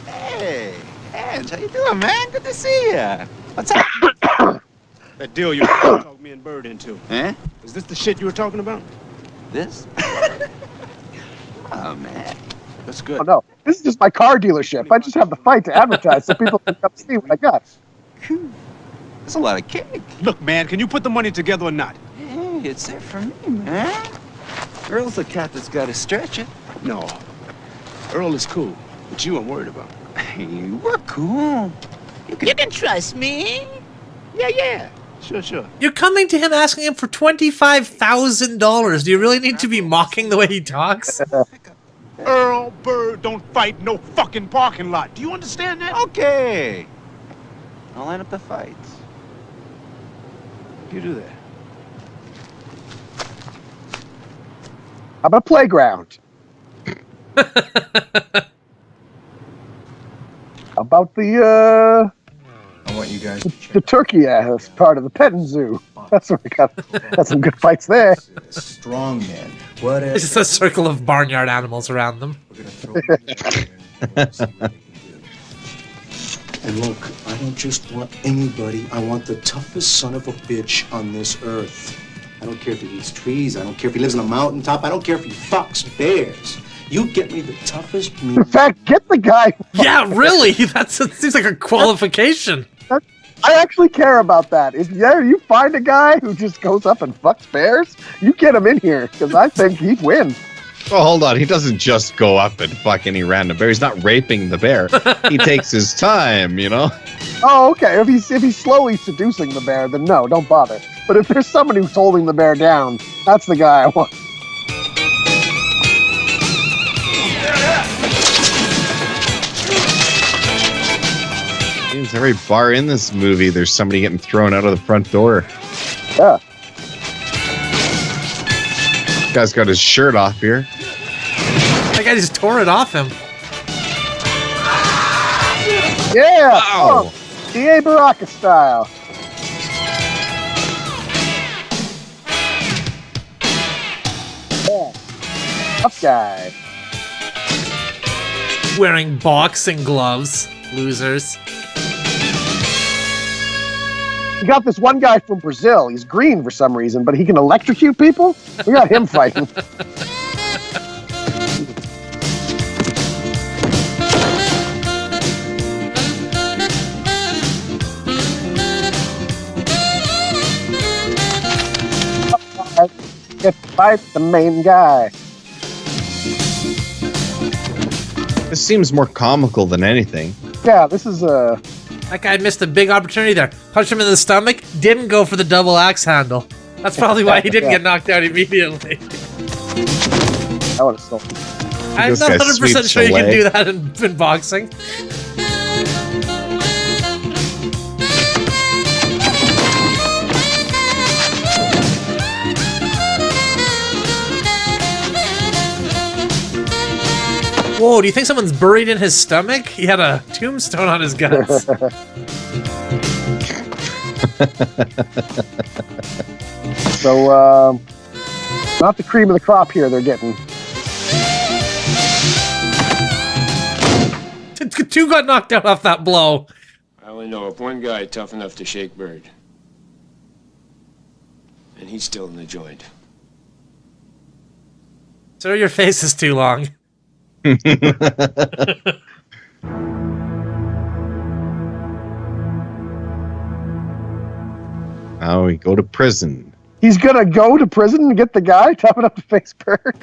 Hey, Ange, how you doing, man? Good to see ya. What's up?
That deal you talked me and Bird into.
Eh?
Is this the shit you were talking about?
This? Oh man,
That's good.
Oh, no. This is just my car dealership. I just have the fight to advertise so people can come see what I got.
that's a lot of cake.
Look, man, can you put the money together or not?
Hey, it's there for me, man. Earl's the cat that's got to stretch it.
No. Earl is cool, but you I'm worried about.
Hey, we're cool. You can trust me.
Yeah. Sure.
You're coming to him asking him for $25,000. Do you really need to be mocking the way he talks?
Earl Bird don't fight no fucking parking lot. Do you understand that?
Okay. I'll line up the fights.
You do that.
How about a playground? How about the
I want you guys
the turkey as part of the petting zoo? That's where we got some good fights there.
strong man. Whatever.
It's just a circle of barnyard animals around them.
And look, I don't just want anybody. I want the toughest son of a bitch on this earth. I don't care if he eats trees. I don't care if he lives on a mountaintop. I don't care if he fucks bears. You get me the toughest mean.
In fact, get the guy.
Yeah, really? That seems like a qualification.
I actually care about that. If you find a guy who just goes up and fucks bears, you get him in here, because I think he'd win.
Well, hold on. He doesn't just go up and fuck any random bear. He's not raping the bear. He takes his time, you know?
Oh, okay. If he's slowly seducing the bear, then no, don't bother. But if there's somebody who's holding the bear down, that's the guy I want.
Seems every bar in this movie, there's somebody getting thrown out of the front door.
Yeah.
Guy's got his shirt off here.
That guy just tore it off him.
Yeah!
Wow.
Oh, D.A. Baraka style. Yeah. Tough guy.
Wearing boxing gloves. Losers.
We got this one guy from Brazil. He's green for some reason, but he can electrocute people? We got him fighting. Get fight the main guy.
This seems more comical than anything.
Yeah, this is
That guy missed a big opportunity there. Punched him in the stomach, didn't go for the double axe handle. That's probably why he didn't get knocked out immediately.
I would have still.
I'm
This
not
guy
100%
sweeps
sure you can
away.
do that in boxing. Whoa, do you think someone's buried in his stomach? He had a tombstone on his guts.
So, not the cream of the crop here they're getting.
Two got knocked out off that blow.
I only know of one guy tough enough to shake Bird. And he's still in the joint.
Sir, your face is too long.
Now we go to prison.
He's gonna go to prison and get the guy tough enough to face Bird.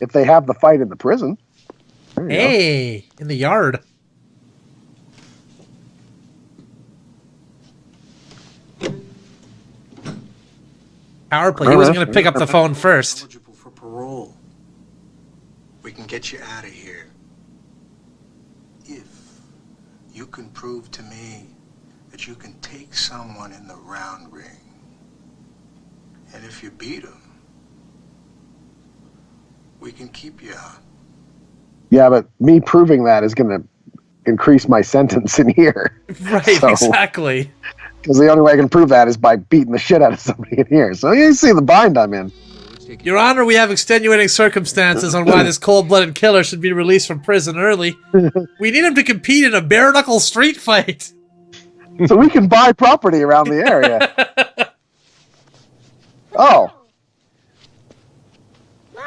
If they have the fight in the prison. There you
Hey, in the yard. Power play. He wasn't going to pick up the phone first.
Eligible for parole. We can get you out of here. If you can prove to me that you can take someone in the round ring. And if you beat him, we can keep you out.
Yeah, but me proving that is gonna increase my sentence in here.
Right,
So-
exactly.
Because the only way I can prove that is by beating the shit out of somebody in here. So you see the bind I'm in.
Your Honor, we have extenuating circumstances on why this cold-blooded killer should be released from prison early. We need him to compete in a bare-knuckle street fight.
So we can buy property around the area. Oh.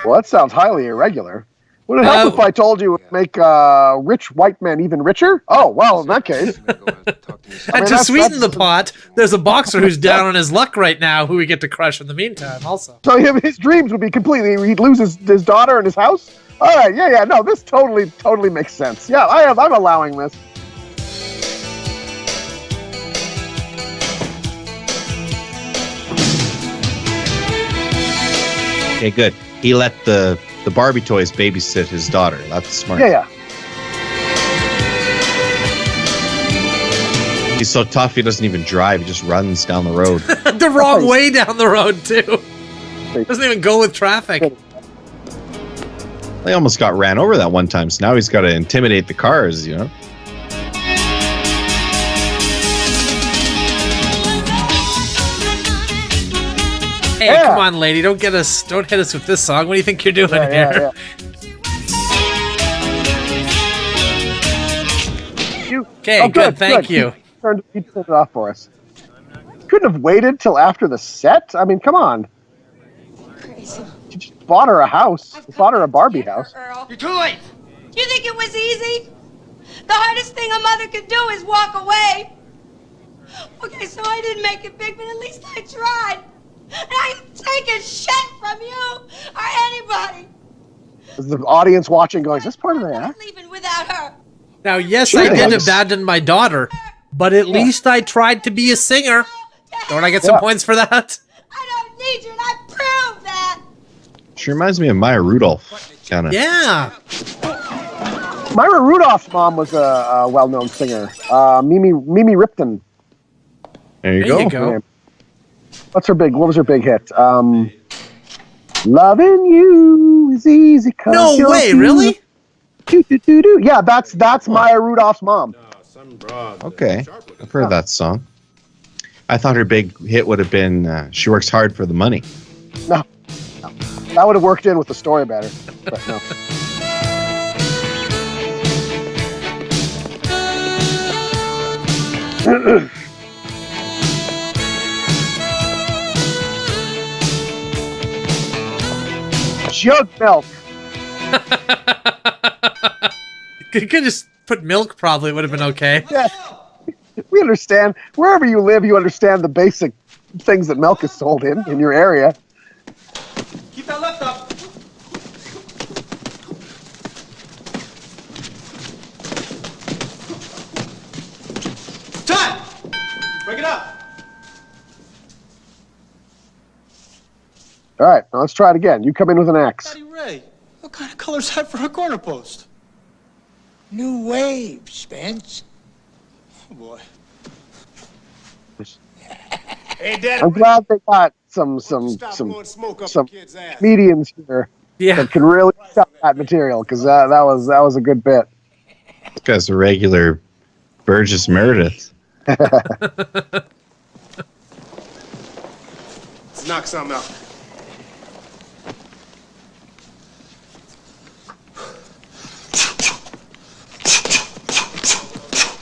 Well, that sounds highly irregular. Would it help if I told you it would make rich white men even richer? Oh, well, in that case.
And to sweeten the pot, there's a boxer who's down on his luck right now who we get to crush in the meantime also.
So his dreams would be completely, he'd lose his daughter and his house? All right, yeah, no, this totally makes sense. Yeah, I'm allowing this.
Okay, good. He let the Barbie toys babysit his daughter. That's smart.
Yeah.
He's so tough he doesn't even drive. He just runs down the road.
The wrong way down the road, too. Doesn't even go with traffic.
They almost got ran over that one time, so now he's got to intimidate the cars, you know?
Hey, come on, lady! Don't hit us with this song. What do you think you're doing here? Okay, good. Thank you.
He turned it off for us. Couldn't have waited till after the set. I mean, come on.
Crazy.
You just bought her a house. You bought her a Barbie house.
You're too late. You think it was easy? The hardest thing a mother could do is walk away. Okay, so I didn't make it big, but at least I tried. And I ain't taking shit from you or anybody.
Is the audience watching going, is this part of the act?
Leaving without her.
Now, yes, I did abandon my daughter, but at least I tried to be a singer. Don't I get some points for that?
I don't need you, and I proved that.
She reminds me of Maya Rudolph, kind of.
Yeah.
Myra Rudolph's mom was a well-known singer. Mimi Ripton.
There you go.
What was her big hit? Loving you is easy.
No way, really?
Yeah, that's Maya Rudolph's mom.
Okay, I've heard that song. I thought her big hit would have been She Works Hard for the Money.
No. That would have worked in with the story better, but no. Jug milk.
Could just put milk, probably would have been okay.
Yeah. We understand. Wherever you live, you understand the basic things that milk is sold in your area.
Keep that left up. Time! Break it up.
All right, now let's try it again. You come in with an axe.
Daddy Ray, what kind of color's that for a corner post? New wave, Spence. Oh, boy.
Hey, Daddy.
I'm glad they got some comedians here that can really sell that material, because that was a good bit.
This guy's a regular Burgess Meredith.
Let's knock something out.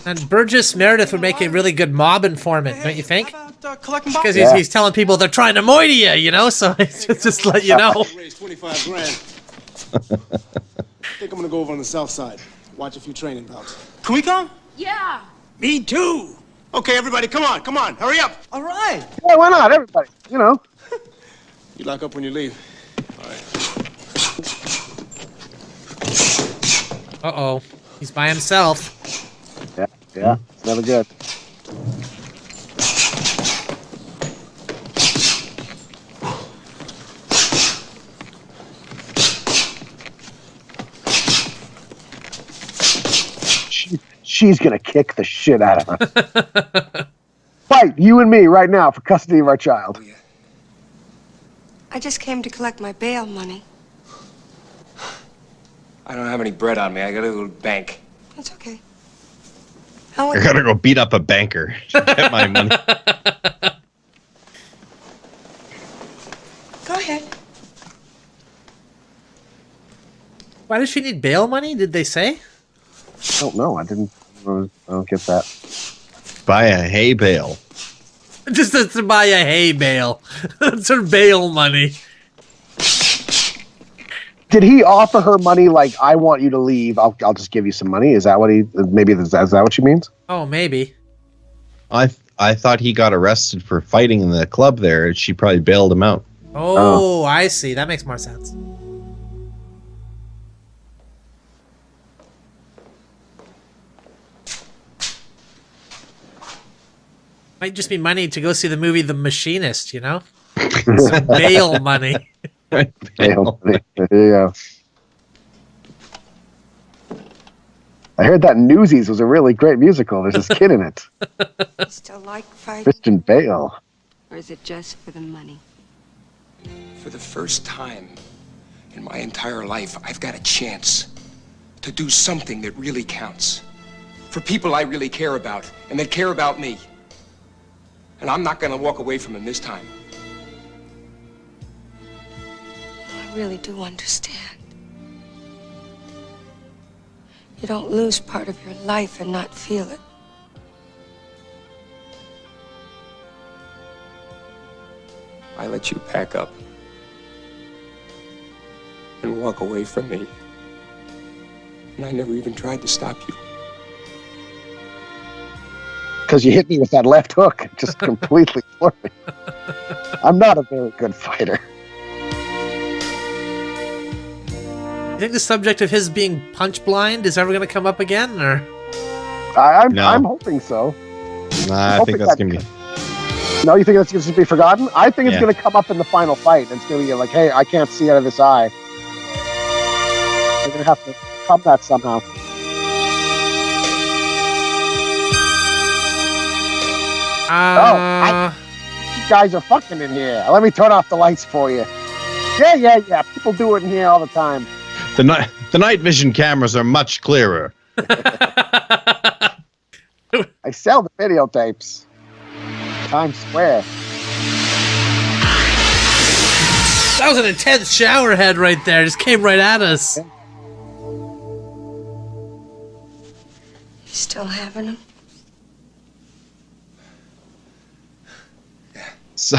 And Burgess Meredith would make a really good mob informant, don't you think? Because he's telling people they're trying to moity you, you know? So just let you know.
Raise 25 grand. I think I'm gonna go over on the south side. Watch a few training bouts.
Can we come?
Yeah.
Me too.
Okay, everybody, come on, hurry up.
All right.
Yeah, why not? Everybody, you know.
You lock up when you leave. All right.
Uh-oh. He's by himself.
Yeah, it's never good. She's gonna kick the shit out of us. Fight, you and me, right now, for custody of our child.
I just came to collect my bail money.
I don't have any bread on me. I gotta go to the bank.
That's okay.
I gotta go beat up a banker to get my money.
Go ahead.
Why does she need bail money? Did they say?
I don't know. I don't get that.
Buy a hay bale.
Just to buy a hay bale. That's her bail money.
Did he offer her money like, I want you to leave, I'll just give you some money? Is that what is that what she means?
Oh, maybe.
I thought he got arrested for fighting in the club there, and she probably bailed him out.
Oh, I see. That makes more sense. Might just be money to go see the movie The Machinist, you know? Some bail money.
Bail money. Yeah. I heard that Newsies was a really great musical. There's this kid in it.
Still like fighting?
Christian Bale.
Or is it just for the money?
For the first time in my entire life, I've got a chance to do something that really counts. For people I really care about, and that care about me. And I'm not gonna walk away from him this time.
I really do understand. You don't lose part of your life and not feel it.
I let you pack up and walk away from me. And I never even tried to stop you.
Because you hit me with that left hook. It just completely floored me. I'm not a very good fighter.
You think the subject of his being punch blind is ever going to come up again, or?
I'm hoping so.
Nah, I think that's going to be...
No, you think that's going to be forgotten? I think it's going to come up in the final fight. It's going to be like, hey, I can't see out of this eye. They're going to have to come that somehow. You guys are fucking in here. Let me turn off the lights for you. Yeah. People do it in here all the time.
The night vision cameras are much clearer.
I sell the videotapes. Times Square.
That was an intense shower head right there. Just came right at us.
You still having them?
So,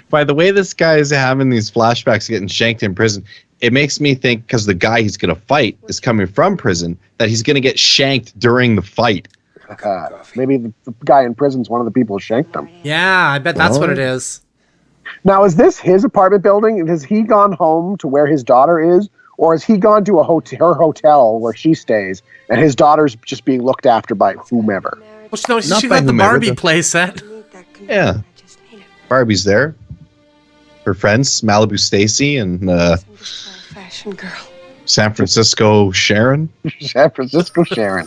by the way this guy is having these flashbacks getting shanked in prison, it makes me think, because the guy he's going to fight is coming from prison, that he's going to get shanked during the fight.
Maybe the guy in prison's one of the people who shanked him.
Yeah, I bet that's what it is.
Now, is this his apartment building? Has he gone home to where his daughter is? Or has he gone to her hotel where she stays, and his daughter's just being looked after by whomever?
Well, she got the Barbie playset.
Yeah. Barbie's there. Her friends, Malibu Stacy and
Fashion girl.
San Francisco Sharon.
San Francisco Sharon.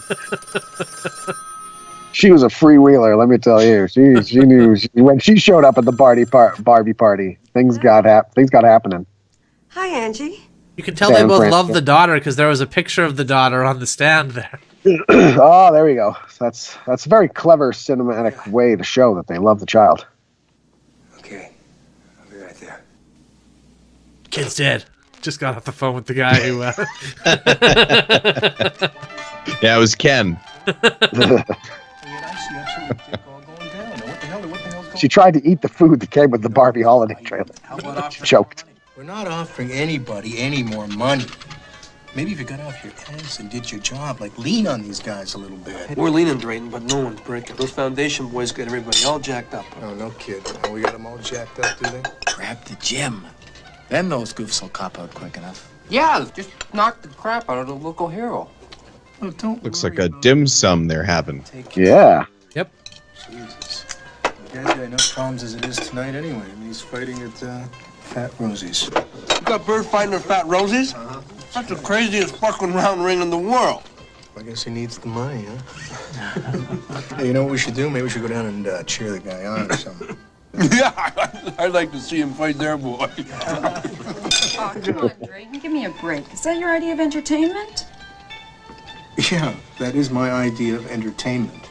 She was a freewheeler, let me tell you. She knew when she showed up at the Barbie party, things got happening.
Hi, Angie.
You can tell they both love the daughter because there was a picture of the daughter on the stand there.
Oh, there we go. That's a very clever cinematic way to show that they love the child.
Okay, I'll be right there.
Kid's dead. Just got off the phone with the guy who...
Yeah, it was Ken.
She tried to eat the food that came with the Barbie holiday trailer. She choked.
We're not offering anybody any more money. Maybe if you got off your ass and did your job, like lean on these guys a little bit.
We're leaning, Drayton, but no one's breaking. Those foundation boys got everybody all jacked up.
Oh, no kid. Oh, we got them all jacked up, do they? Grab the gym. Then those goofs will cop out quick enough.
Yeah, just knock the crap out of the local hero.
Oh, don't
Looks like a dim sum they're having.
Yeah.
Yep.
Jesus. The guy's got enough problems as it is tonight anyway. I mean, he's fighting at Fat Rosie's.
You got bird fighting at Fat Rosie's? That's the craziest fucking round ring in the world.
I guess he needs the money, huh? Hey, you know what we should do? Maybe we should go down and cheer the guy on or something.
Yeah, I'd like to see him fight their boy.
Oh, come on, Drayton. Give me a break. Is that your idea of entertainment?
Yeah, that is my idea of entertainment.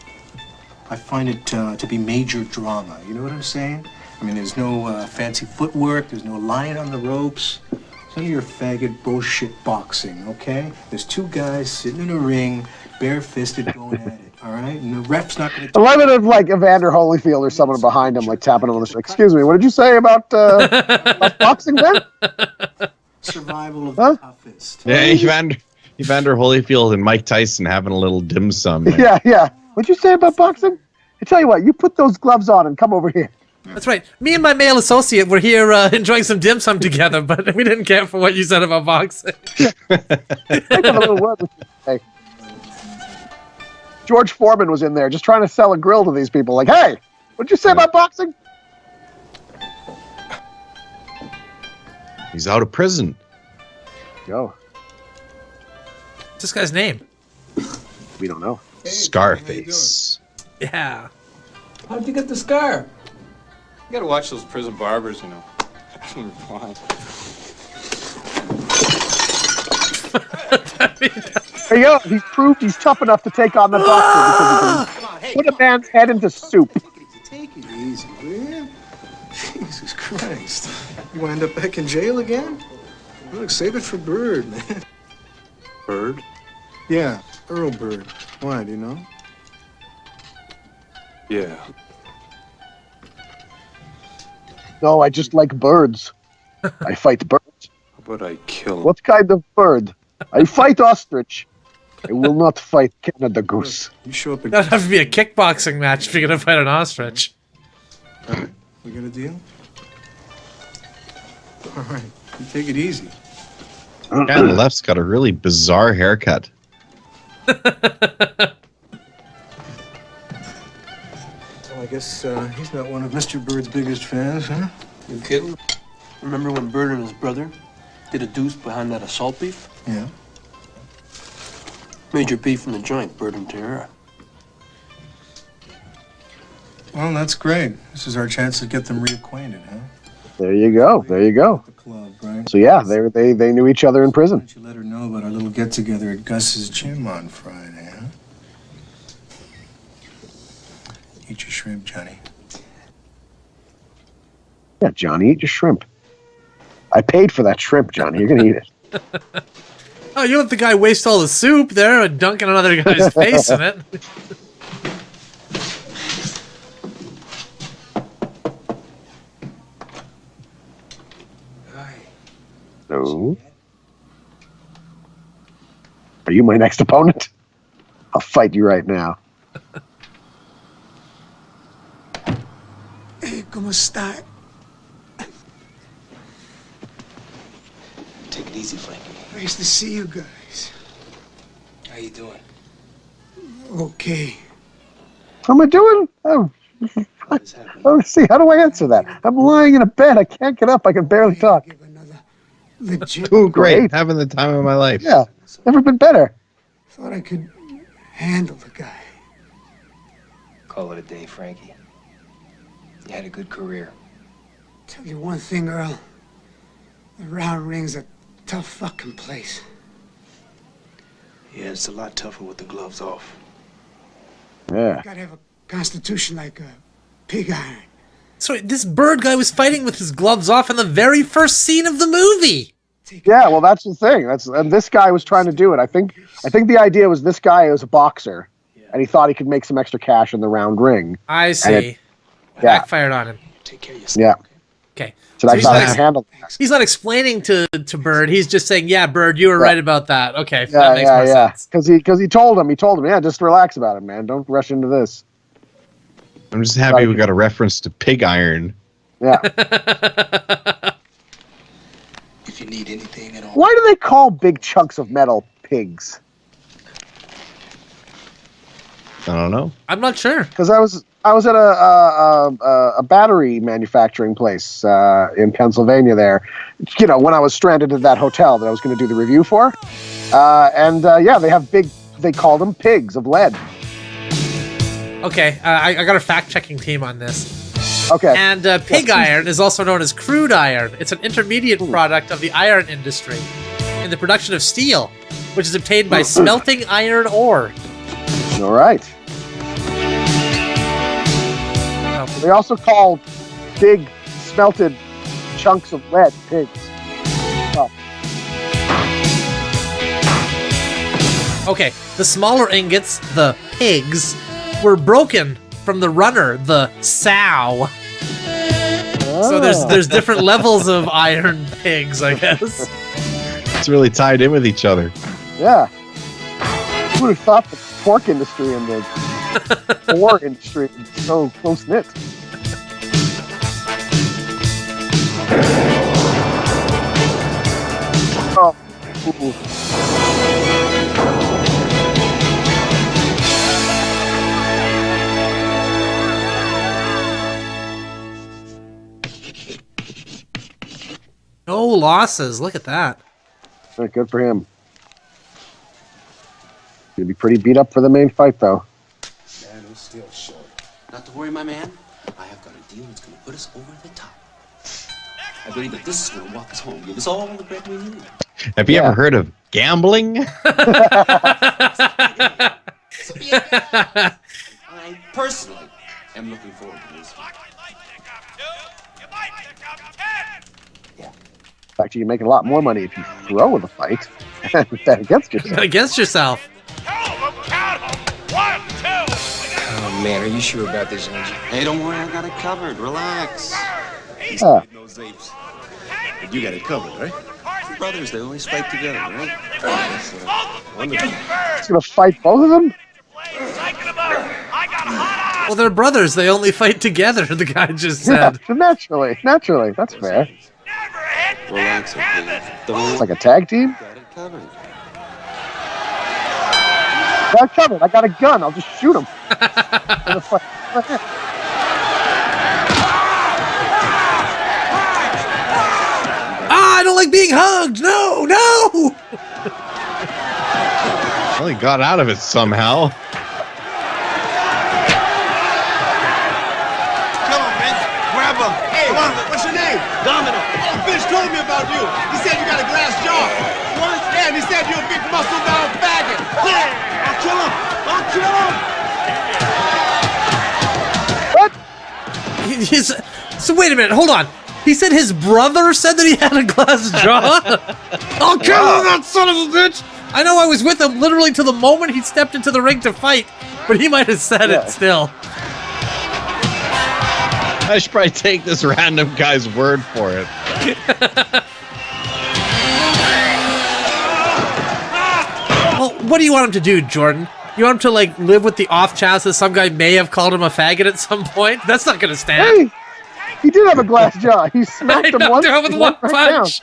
I find it to be major drama. You know what I'm saying? I mean, there's no fancy footwork. There's no lying on the ropes. It's none of your faggot bullshit boxing, okay? There's two guys sitting in a ring, bare-fisted, going at it. All right, and the ref's not going to.
I love it if like Evander Holyfield or someone behind him like tapping him on the shoulder. Excuse me, what did you say about boxing then?
Survival of the toughest.
Yeah, Evander Holyfield and Mike Tyson having a little dim sum.
Yeah. What'd you say about boxing? I tell you what, you put those gloves on and come over here.
That's right. Me and my male associate were here enjoying some dim sum together, but we didn't care for what you said about boxing.
I got a little word with you. Hey. George Foreman was in there just trying to sell a grill to these people. Like, hey, what'd you say about boxing?
He's out of prison.
Go.
What's this guy's name?
We don't know.
Scarface.
Yeah.
How'd you get the scar?
You gotta watch those prison barbers, you know.
There you go. He's proved he's tough enough to take on the doctor because he can put a man's head into soup.
Take it easy, will you? Jesus Christ. You wind up back in jail again? Look, save it for Bird, man.
Bird?
Yeah, Earl Bird. Why, do you know?
Yeah.
No, I just like birds. I fight birds.
How about I kill him?
What kind of bird? I fight ostrich. I will not fight Canada goose.
You show up
That'd have to be a kickboxing match if you're gonna fight an ostrich.
All right, we got a deal? All right, you take it easy.
The guy on the left's got a really bizarre haircut.
Well, I guess he's not one of Mr. Bird's biggest fans, huh?
You kidding? Remember when Bird and his brother did a deuce behind that assault beef?
Yeah.
Major beef in the joint, Bird and Tara.
Well, that's great. This is our chance to get them reacquainted, huh?
There you go. There you go.
The club, right?
So yeah, they knew each other in prison.
Why don't you let her know about our little get-together at Gus's gym on Friday, huh? Eat your shrimp, Johnny.
Yeah, Johnny, eat your shrimp. I paid for that shrimp, Johnny. You're gonna eat it.
Oh, you let the guy waste all the soup there and dunk in another guy's face in it.
No. Are you my next opponent? I'll fight you right now.
Hey, ¿cómo está?
Take it easy, Frankie.
Nice to see you guys.
How you doing?
Okay.
How am I doing? Oh, see, how do I answer that? I'm lying in a bed. I can't get up. I can barely talk.
Legit.
Doing great. Having the time of my life.
Yeah, never been better.
Thought I could handle the guy.
Call it a day, Frankie. You had a good career.
Tell you one thing, Earl. The round ring's a tough fucking place.
Yeah, it's a lot tougher with the gloves off.
Yeah.
Gotta have a constitution like a pig iron.
So this Bird guy was fighting with his gloves off in the very first scene of the movie.
Yeah, well, that's the thing. And this guy was trying to do it. I think the idea was this guy was a boxer, and he thought he could make some extra cash in the round ring.
I see. Backfired on him.
Take care of
yourself. Yeah.
Okay.
So that's how he handled it.
He's not explaining to Bird. He's just saying, "Yeah, Bird, you were right about that." Okay, that makes more sense.
Because he told him, yeah, just relax about it, man. Don't rush into this.
I'm just happy we got a reference to pig iron.
Yeah.
If you need anything at all.
Why do they call big chunks of metal pigs?
I don't know.
I'm not sure.
Because I was at a battery manufacturing place in Pennsylvania there, you know, when I was stranded at that hotel that I was going to do the review for. Yeah, they call them pigs of lead.
Okay, I got a fact-checking team on this.
Okay.
And pig iron is also known as crude iron. It's an intermediate product of the iron industry in the production of steel, which is obtained by smelting iron ore.
All right. They also call big smelted chunks of lead pigs. Oh.
Okay, the smaller ingots, the pigs, were broken from the runner, the sow. So there's different levels of iron pigs, I guess.
It's really tied in with each other.
Yeah. Who would have thought the pork industry and the ore industry is so close-knit? Oh. Ooh.
No losses. Look at that.
Good for him. He'll be pretty beat up for the main fight, though.
Man, I'm still short. Not to worry, my man. I have got a deal that's going to put us over the top.
I believe that this is going to walk us home, give us all the bread we need.
Have you ever heard of gambling?
I personally am looking forward to this.
Actually, you're making a lot more money if you throw in the fight than against yourself.
Against yourself.
Oh, man, are you sure about this, Angie?
Hey, don't worry, I got it covered. Relax.
Those apes. But you got it covered, right?
Brothers, they always fight together, right?
Wonderful.
He's gonna fight both of them?
Well, they're brothers. They only fight together, the guy just said.
Yeah, naturally. That's fair.
Relax, okay?
It's like a tag team?
Got it covered.
Got it covered. I got a gun. I'll just shoot him.
I don't like being hugged. No.
Well, he got out of it somehow.
Come on, man. Grab him. Hey, what's your name? Domino. Oh, Fish told me about you. He said you got a glass jaw. What? Yeah, and he said you're a big muscle-bound faggot. Yeah. I'll kill him.
What? So wait a minute. Hold on. He said his brother said that he had a glass jaw? I'll kill him, that son of a bitch! I know I was with him literally to the moment he stepped into the ring to fight, but he might have said it still.
I should probably take this random guy's word for it.
Well, what do you want him to do, Jordan? You want him to, like, live with the off chance that some guy may have called him a faggot at some point? That's not gonna stand.
Hey, he did have a glass jaw. He smacked him once.
With one punch.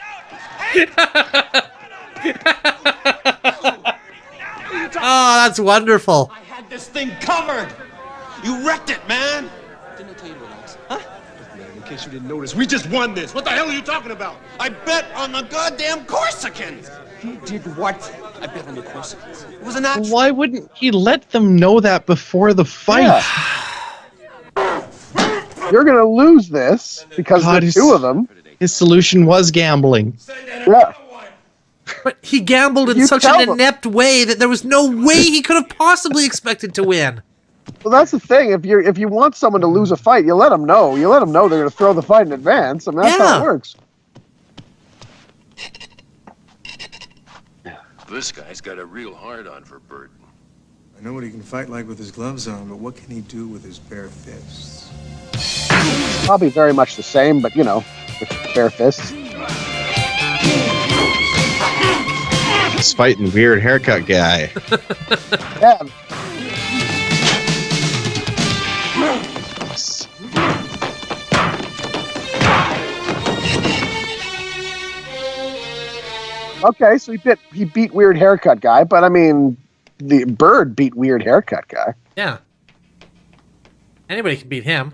Oh, that's wonderful.
I had this thing covered. You wrecked it, man.
Didn't I tell you to relax?
Huh? Man, in case you didn't notice, we just won this. What the hell are you talking about? I bet on the goddamn Corsicans.
You did what? I bet on the Corsicans. It was an action.
Why wouldn't he let them know that before the fight?
Yeah. You're gonna lose this because there's two of them.
His solution was gambling.
Yeah.
But he gambled in such an inept way that there was no way he could have possibly expected to win.
Well, that's the thing. If you want someone to lose a fight, you let them know. You let them know they're going to throw the fight in advance. I mean, that's how it works.
This guy's got a real hard-on for Bird.
I know what he can fight like with his gloves on, but what can he do with his bare fists?
Probably very much the same, but you know, with bare fists.
He's fighting weird haircut guy.
Yeah. Okay, so he beat weird haircut guy, but I mean, the Bird beat weird haircut guy.
Yeah. Anybody can beat him.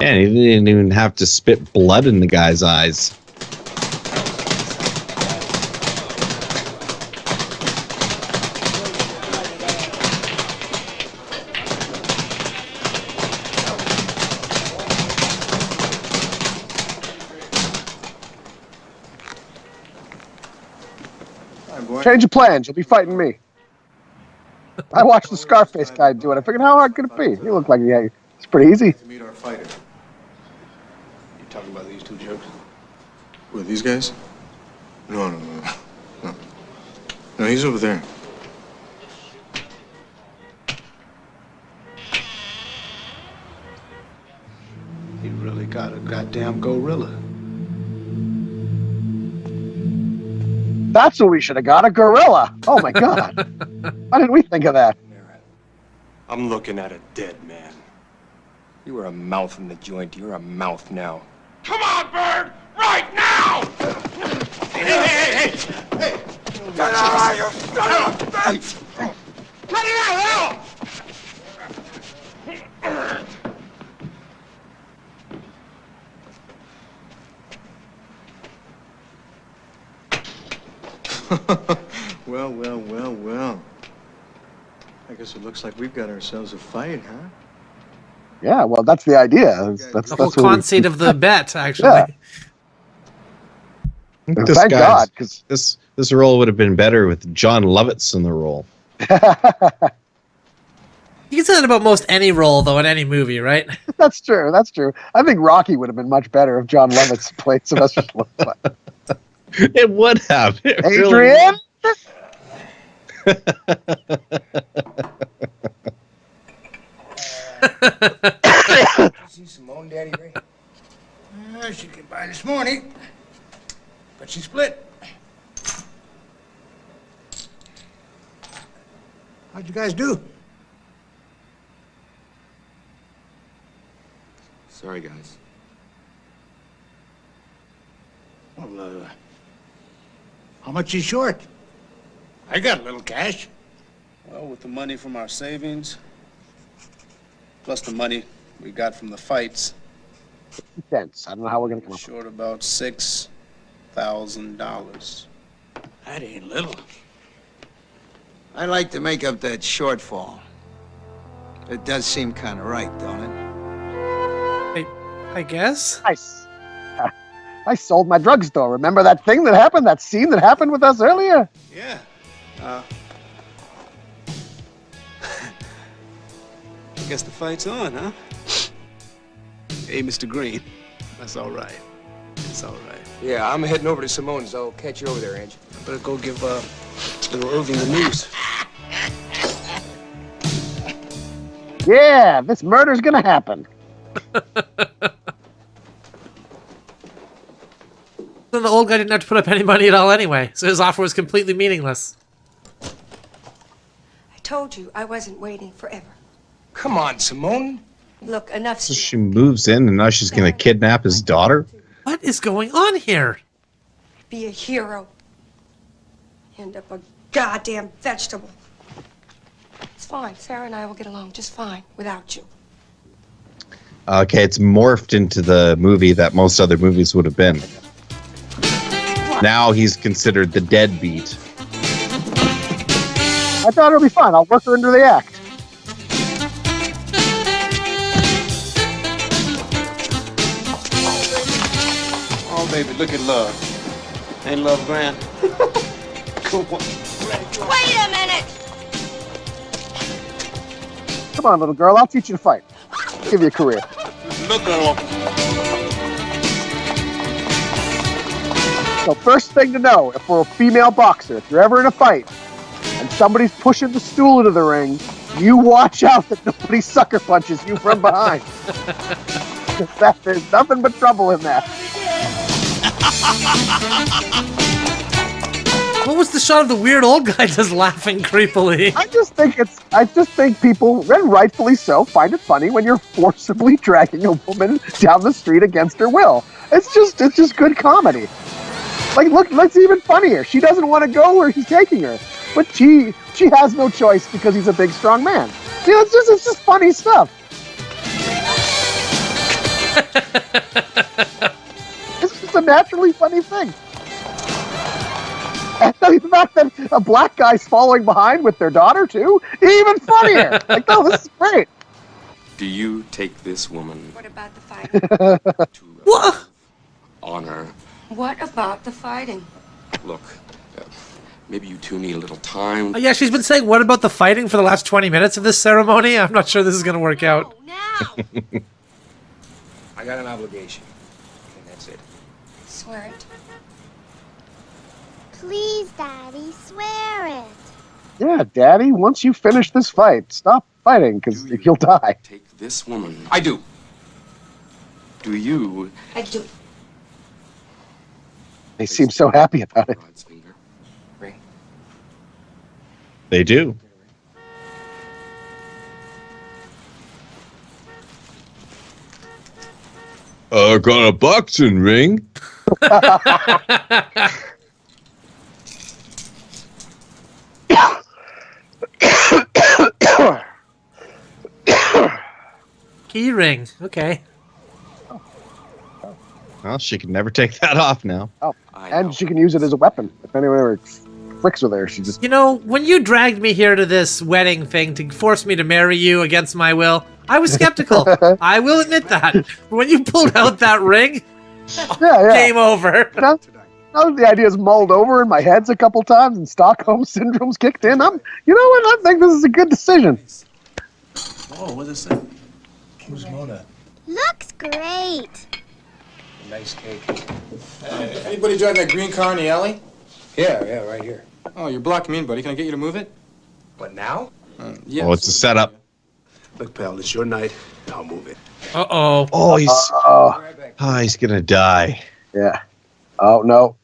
And he didn't even have to spit blood in the guy's eyes.
Change of plans. You'll be fighting me. I watched the Scarface guy do it. I figured, how hard could it be? He looked like it's pretty easy.
To meet our fighter. You talking about these two jerks? Who are these guys? No. No, he's over there.
He really got a goddamn gorilla.
That's what we should have got, a gorilla. Oh my God. Why didn't we think of that?
I'm looking at a dead man. You were a mouth in the joint. You're a mouth now.
Come on, Bird! Right now! Hey! Cut it out, you son of a bitch! Cut it out, hell!
Well. I guess it looks like we've got ourselves a fight, huh?
Yeah, well, that's the idea. That's
the whole conceit of the bet, actually.
Thank God, because
this role would have been better with John Lovitz in the role.
You can say that about most any role, though, in any movie, right?
That's true. That's true. I think Rocky would have been much better if John Lovitz played Sylvester Stallone.
It would have. It
Adrian?
See Simone, Daddy Ray?
She came by this morning, but she split. How'd you guys do?
Sorry, guys.
Well, how much is short? I got a little cash.
Well, with the money from our savings, plus the money we got from the fights.
Cents. I don't know how we're gonna come up.
Short about $6,000.
That ain't little.
I'd like to make up that shortfall. It does seem kind of right, don't it?
I guess.
Nice. I sold my drugstore. Remember that thing that happened? That scene that happened with us earlier?
Yeah. I guess the fight's on, huh? Hey, Mr. Green. That's all right. It's all right.
Yeah, I'm heading over to Simone's. I'll catch you over there, Angie.
I better go give little Irving the news.
Yeah, this murder's gonna happen.
Then the old guy didn't have to put up any money at all anyway, so his offer was completely meaningless.
I told you I wasn't waiting forever.
Come on, Simone.
Look, enough.
So she moves in and now she's going to kidnap his daughter?
What is going on here?
Be a hero. End up a goddamn vegetable. It's fine. Sarah and I will get along just fine without you.
Okay, it's morphed into the movie that most other movies would have been. Now he's considered the deadbeat.
I thought it'll be fun. I'll work her into the act.
Oh, baby, look at love. Ain't love grand? Come on.
Wait a minute!
Come on, little girl. I'll teach you to fight. Give you a career.
Look at love.
So first thing to know, if we're a female boxer, if you're ever in a fight and somebody's pushing the stool into the ring, you watch out that nobody sucker punches you from behind. There's nothing but trouble in that.
What was the shot of the weird old guy just laughing creepily?
I just think people, and rightfully so, find it funny when you're forcibly dragging a woman down the street against her will. It's just good comedy. Like, look, that's even funnier. She doesn't want to go where he's taking her, but she has no choice because he's a big, strong man. You know, it's just funny stuff. It's just a naturally funny thing. And the fact that a black guy's following behind with their daughter too, even funnier. Like, oh, this is great.
Do you take this woman
What about the fighting?
What?
honor?
What about the fighting?
Look, maybe you two need a little time.
Oh, yeah, she's been saying, what about the fighting for the last 20 minutes of this ceremony? I'm not sure this is going to work out.
I got an obligation. And that's it.
Swear it.
Please, Daddy, swear it.
Yeah, Daddy, once you finish this fight, stop fighting, because you'll die.
Take this woman. I do. Do you?
I do.
They seem so happy about it.
Ring.
They do. I got a boxing ring.
Key ring. Okay.
Well, she can never take that off now.
Oh, and she can use it as a weapon. If anyone ever fricks with her, she just...
You know, when you dragged me here to this wedding thing to force me to marry you against my will, I was skeptical. I will admit that. When you pulled out that ring,
yeah.
game over.
No, now that the idea's mulled over in my head a couple times and Stockholm Syndrome's kicked in, you know what? I think this is a good decision.
Oh, what does it say? Who's Mona?
Looks great.
Nice cake.
Anybody drive that green car in the alley?
Yeah, right here.
Oh, you're blocking me in, buddy. Can I get you to move it?
What, now?
Yeah.
Oh, it's a setup.
Look, pal, it's your night. I'll move it.
Uh-oh.
Oh, he's gonna die.
Yeah. Oh, no.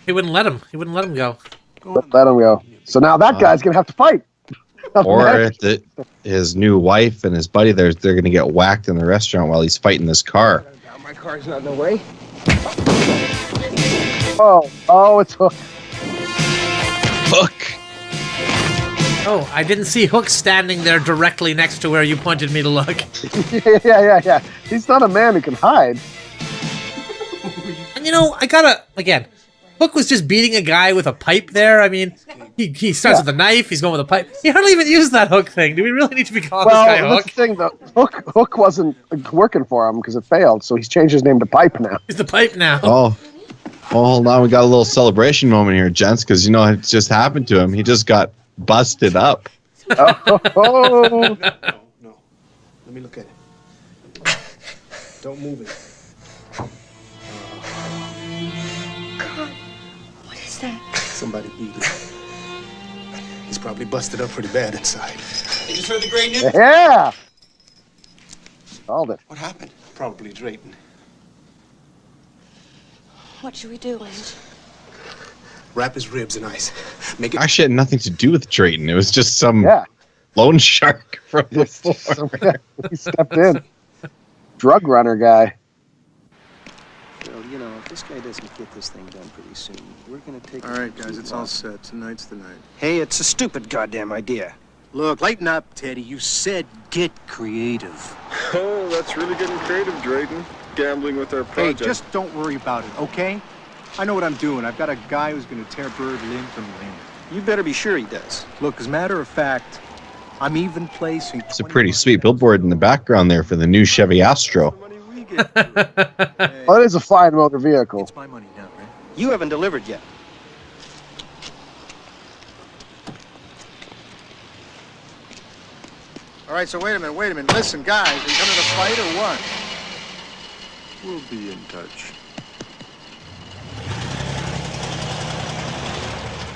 He wouldn't let him. He wouldn't let him go.
Let him go. So now that guy's going to have to fight.
Or his new wife and his buddy, they're going to get whacked in the restaurant while he's fighting this car.
My car's not in the way.
Oh, it's Hook.
Hook.
Oh, I didn't see Hook standing there directly next to where you pointed me to look.
Yeah. He's not a man who can hide.
And I gotta, again, Hook was just beating a guy with a pipe there. I mean, he starts with a knife, he's going with a pipe. He hardly even used that Hook thing. Do we really need to be calling this guy Hook?
That's the thing, though. Hook wasn't working for him because it failed, so he's changed his name to Pipe now.
He's the Pipe now.
Oh, hold on. We got a little celebration moment here, gents, because it just happened to him. He just got busted up.
Oh.
No. Let me look at it. Don't move it.
God, what is that?
Somebody beat him. He's probably busted up pretty bad inside.
You just heard the great news?
Yeah. Called it.
What happened?
Probably Drayton.
What should we do, Ange?
Wrap his ribs in ice. Make it.
Actually, had nothing to do with Drayton. It was just some loan shark from before.
He stepped in. Drug runner guy.
Well, if this guy doesn't get this thing done pretty soon, we're going to take...
All right, guys, it's all set. Tonight's the night.
Hey, it's a stupid goddamn idea.
Look, lighten up, Teddy. You said get creative.
Oh, that's really getting creative, Drayton. Gambling with our project.
Hey, just don't worry about it, okay? I know what I'm doing. I've got a guy who's going to tear Bird limb from limb.
You better be sure he does.
Look, as a matter of fact, I'm even placing...
It's a pretty sweet billboard in the background there for the new Chevy Astro.
Well, it is a fine motor vehicle.
It's my money now, right?
You haven't delivered yet.
All right, so wait a minute. Listen, guys, are you coming to fight or what?
We'll be in touch.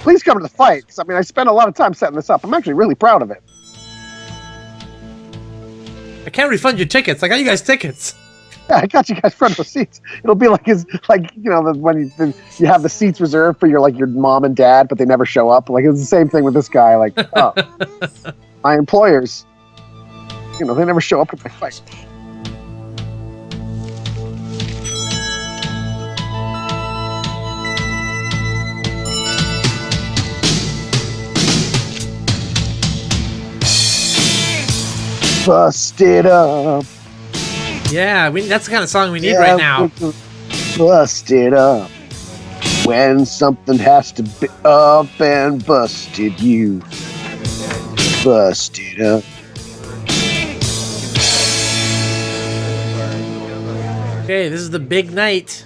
Please come to the fight. 'Cause, I spent a lot of time setting this up. I'm actually really proud of it.
I can't refund your tickets. I got you guys tickets.
Yeah, I got you guys front row seats. It'll be like when you have the seats reserved for your mom and dad, but they never show up. Like it's the same thing with this guy. Like, oh, my employers, they never show up at my fight. Busted up.
Yeah, that's the kind of song we need right now.
Busted up. When something has to be up and busted you. Busted up.
Okay, this is the big night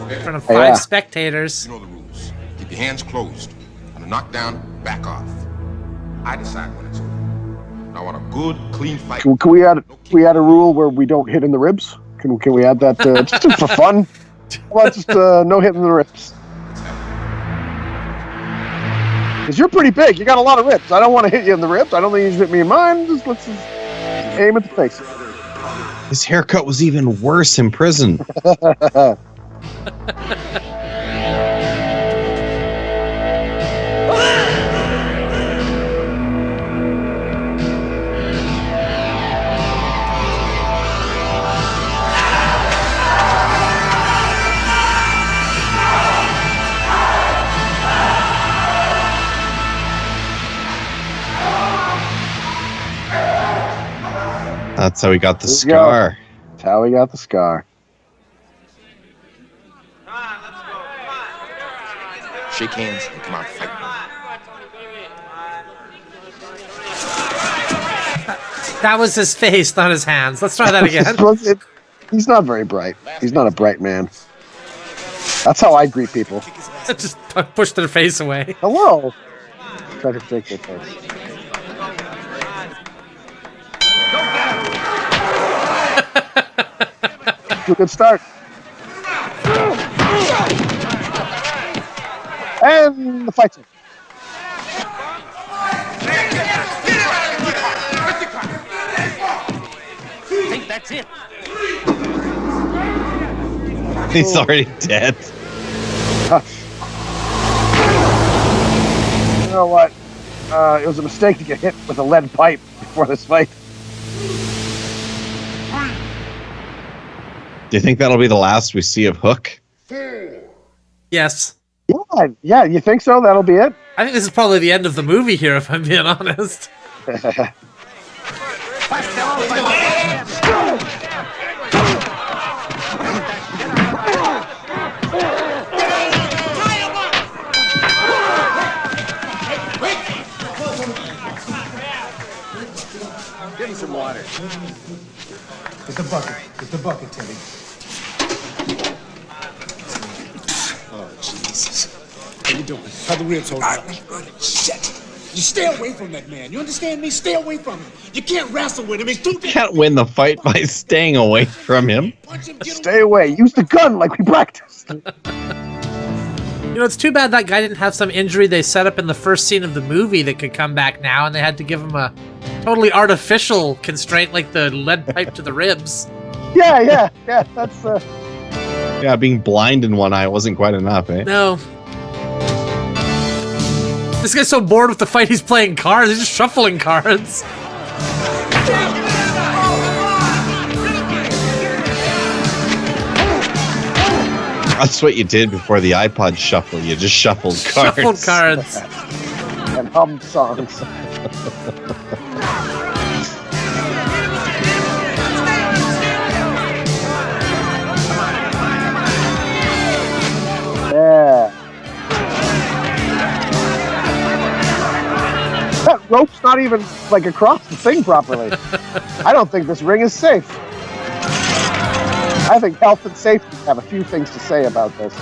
in front of 5 spectators.
You know the rules. Keep your hands closed. On a knockdown, back off. I decide when it's over. I want a good, clean fight.
Can we add a rule where we don't hit in the ribs? Can we add that just for fun? How about just no hitting the ribs? Because you're pretty big. You got a lot of ribs. I don't want to hit you in the ribs. I don't think you should hit me in mine. Let's aim at the face.
His haircut was even worse in prison. That's how he got the scar.
That's how he got the scar.
Shake hands and come out fighting.
That was his face, not his hands. Let's try that again.
He's not very bright. He's not a bright man. That's how I greet people.
Just push their face away.
Hello. Try to shake their face. To a good start. And the fight's over.
I think that's it.
He's already dead.
You know what? It was a mistake to get hit with a lead pipe before this fight.
Do you think that'll be the last we see of Hook?
Yes.
Yeah, you think so? That'll be it?
I think this is probably the end of the movie here, if I'm being honest.
Give him some water.
Get the bucket. Get the bucket, Teddy.
Oh, Jesus. How you doing? How the ribs holding up? Shit. You stay away from that man. You understand me? Stay away from him. You can't wrestle with him. He's too big.
Can't win the fight by staying away from him.
Stay away. Use the gun like we practiced.
You know, it's too bad that guy didn't have some injury they set up in the first scene of the movie that could come back now, and they had to give him a totally artificial constraint like the lead pipe to the ribs.
Yeah. That's
Yeah, being blind in one eye wasn't quite enough, eh?
No. This guy's so bored with the fight, he's playing cards. He's just shuffling cards.
That's what you did before the iPod shuffle. You just shuffled cards.
Shuffled cards.
And hummed songs. Yeah. That rope's not even like across the thing properly. I don't think this ring is safe. I think health and safety have a few things to say about this.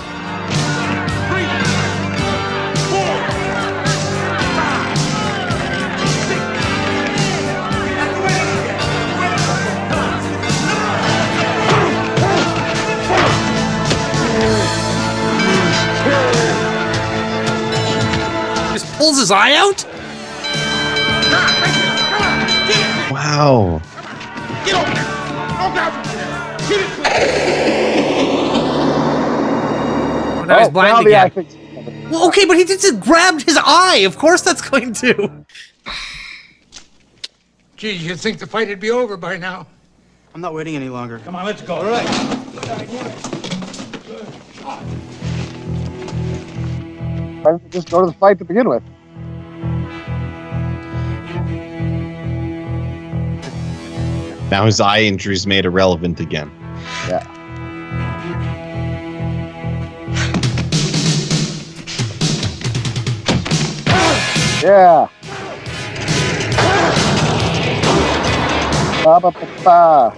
Just pulls his eye out?
Wow.
Get over there! Oh, God! Get it clear!
Oh, now he's blind
now
again. Well, okay, but he just grabbed his eye. Of course that's going to.
Gee, you'd think the fight would be over by now.
I'm not waiting any longer.
Come on, let's go. All right.
Why don't we just go to the fight to begin with?
Now his eye injury's made irrelevant again.
Yeah. Yeah. Ba, ba, ba, ba.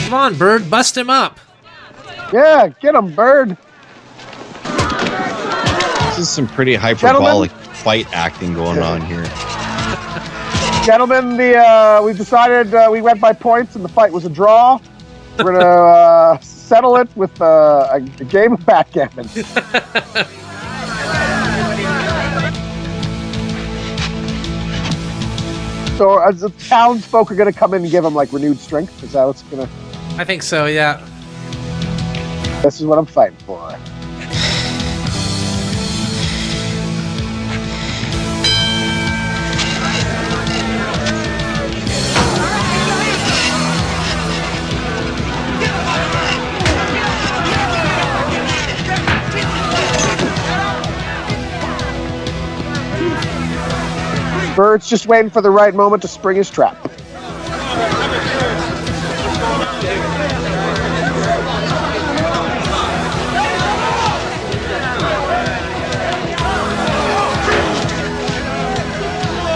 Come on, Bird, bust him up.
Yeah, get him, Bird.
This is some pretty hyperbolic fight acting going on here.
Gentlemen, we've decided we went by points and the fight was a draw. We're gonna settle it with a game of backgammon. So, as the townsfolk are gonna come in and give him like renewed strength. Is that what's gonna?
I think so, yeah.
This is what I'm fighting for. Bird's just waiting for the right moment to spring his trap.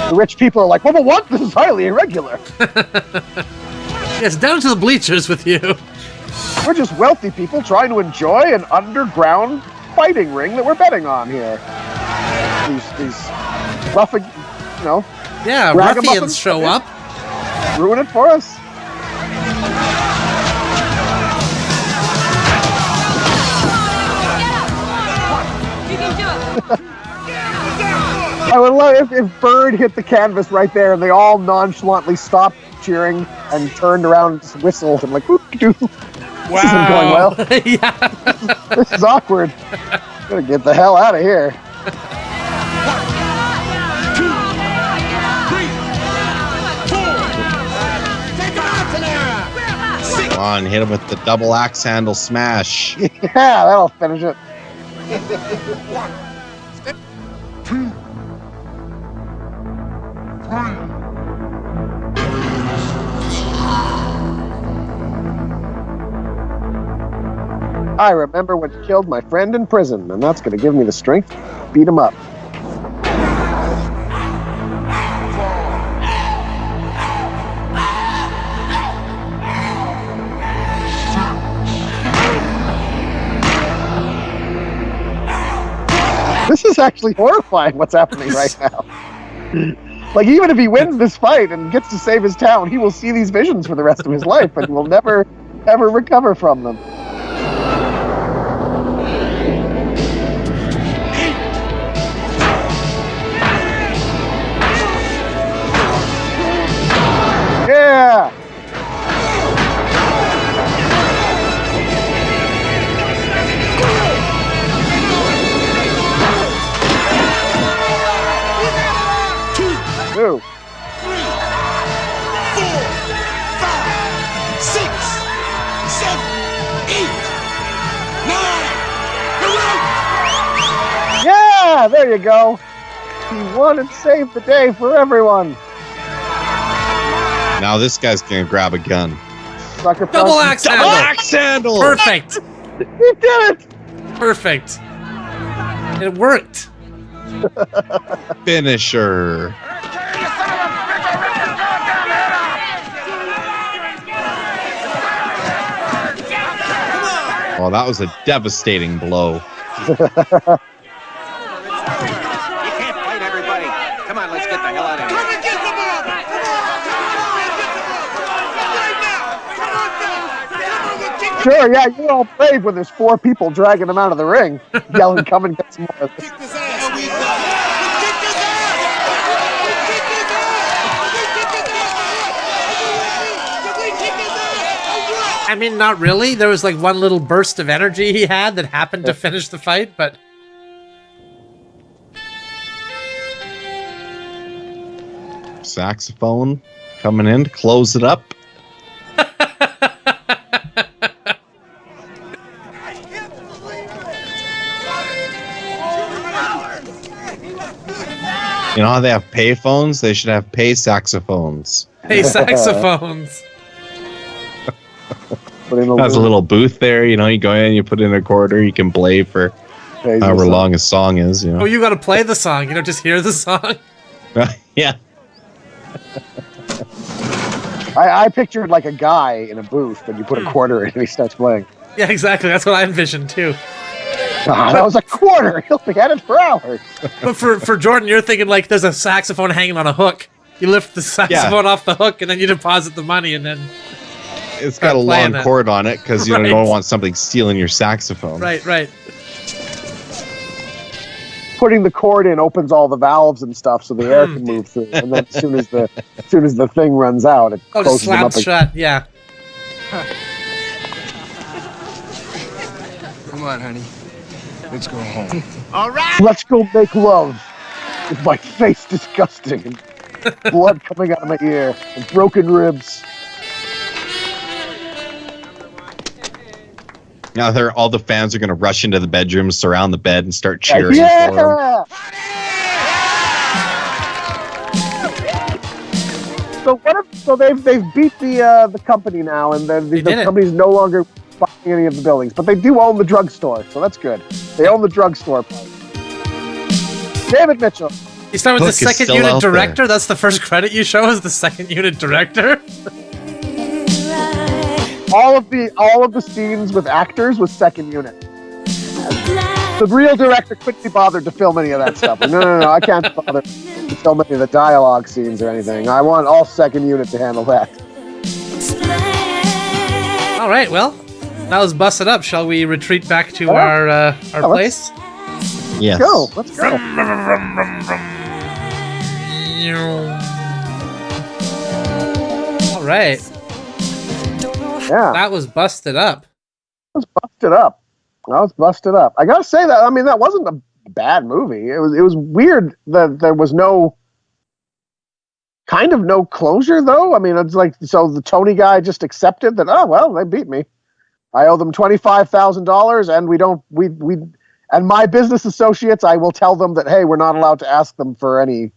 The rich people are like, well, but what? This is highly irregular.
Yes, down to the bleachers with you.
We're just wealthy people trying to enjoy an underground fighting ring that we're betting on here. These roughing, you know.
Yeah, ruffians show up.
Ruin it for us.
You can do it.
I would love if Bird hit the canvas right there and they all nonchalantly stopped cheering and turned around and just whistled and like, "Whoop-de-doo."
Wow.
This isn't going well.
Yeah.
This is awkward. Gotta get the hell out of here.
Come on, hit him with the double axe handle smash.
Yeah, that'll finish it. I remember what killed my friend in prison, and that's going to give me the strength to beat him up. This is actually horrifying what's happening right now. Like, even if he wins this fight and gets to save his town, he will see these visions for the rest of his life and will never, ever recover from them. Yeah! Two. 3, 4, 5, 6, 7, 8, 9. Yeah, there you go. He won and saved the day for everyone.
Now this guy's gonna grab a gun.
Sucker
Double axe handle.
Double axe handle.
Perfect.
He did it.
Perfect. It worked.
Finisher. Oh, that was a devastating blow.
You can't fight everybody. Come on, let's get the hell out of here. Come and get the ball!
Sure, yeah, you're all brave when there's 4 people dragging him out of the ring, yelling, "Come and get some more."
I mean, not really. There was like one little burst of energy he had that happened to finish the fight, but...
Saxophone coming in to close it up. You know how they have pay phones? They should have pay saxophones.
Hey, saxophones.
Has a little booth there, you know, you go in, you put in a quarter, you can play for however long a song is, you know.
Oh, you gotta play the song, you don't just hear the song.
Yeah.
I pictured like a guy in a booth, and you put a quarter in and he starts playing.
Yeah, exactly. That's what I envisioned too.
That was a quarter. He'll be at it for hours.
But for Jordan, you're thinking like there's a saxophone hanging on a hook. You lift the saxophone off the hook, and then you deposit the money, and then...
It's got a long cord on it, because you don't want something stealing your saxophone.
Right, right.
Putting the cord in opens all the valves and stuff, so the air can move through. And then as soon as the thing runs out, it closes them up.
Just slaps shut. Yeah.
Come on, honey. Let's go home.
All right. Let's go make love. With my face disgusting, and blood coming out of my ear, and broken ribs.
Now all the fans are going to rush into the bedroom, surround the bed, and start cheering for him.
So they've beat the company now, and the company's no longer buying any of the buildings, but they do own the drugstore, so that's good. They own the drugstore. David Mitchell.
You start with the second unit director. That's the first credit you show as the second unit director.
all of the scenes with actors was second unit. The real director couldn't be bothered to film any of that stuff. Like, no, I can't bother to film any of the dialogue scenes or anything. I want all second unit to handle that.
All right, well, that was busted up. Shall we retreat back to our place?
Yes.
Let's go.
All right.
Yeah.
That was busted up.
I was busted up. I gotta say that. I mean, that wasn't a bad movie. It was weird that there was no closure, though. I mean, it's like, so the Tony guy just accepted that. Oh well, they beat me. I owe them $25,000, and we and my business associates, I will tell them that, hey, we're not allowed to ask them to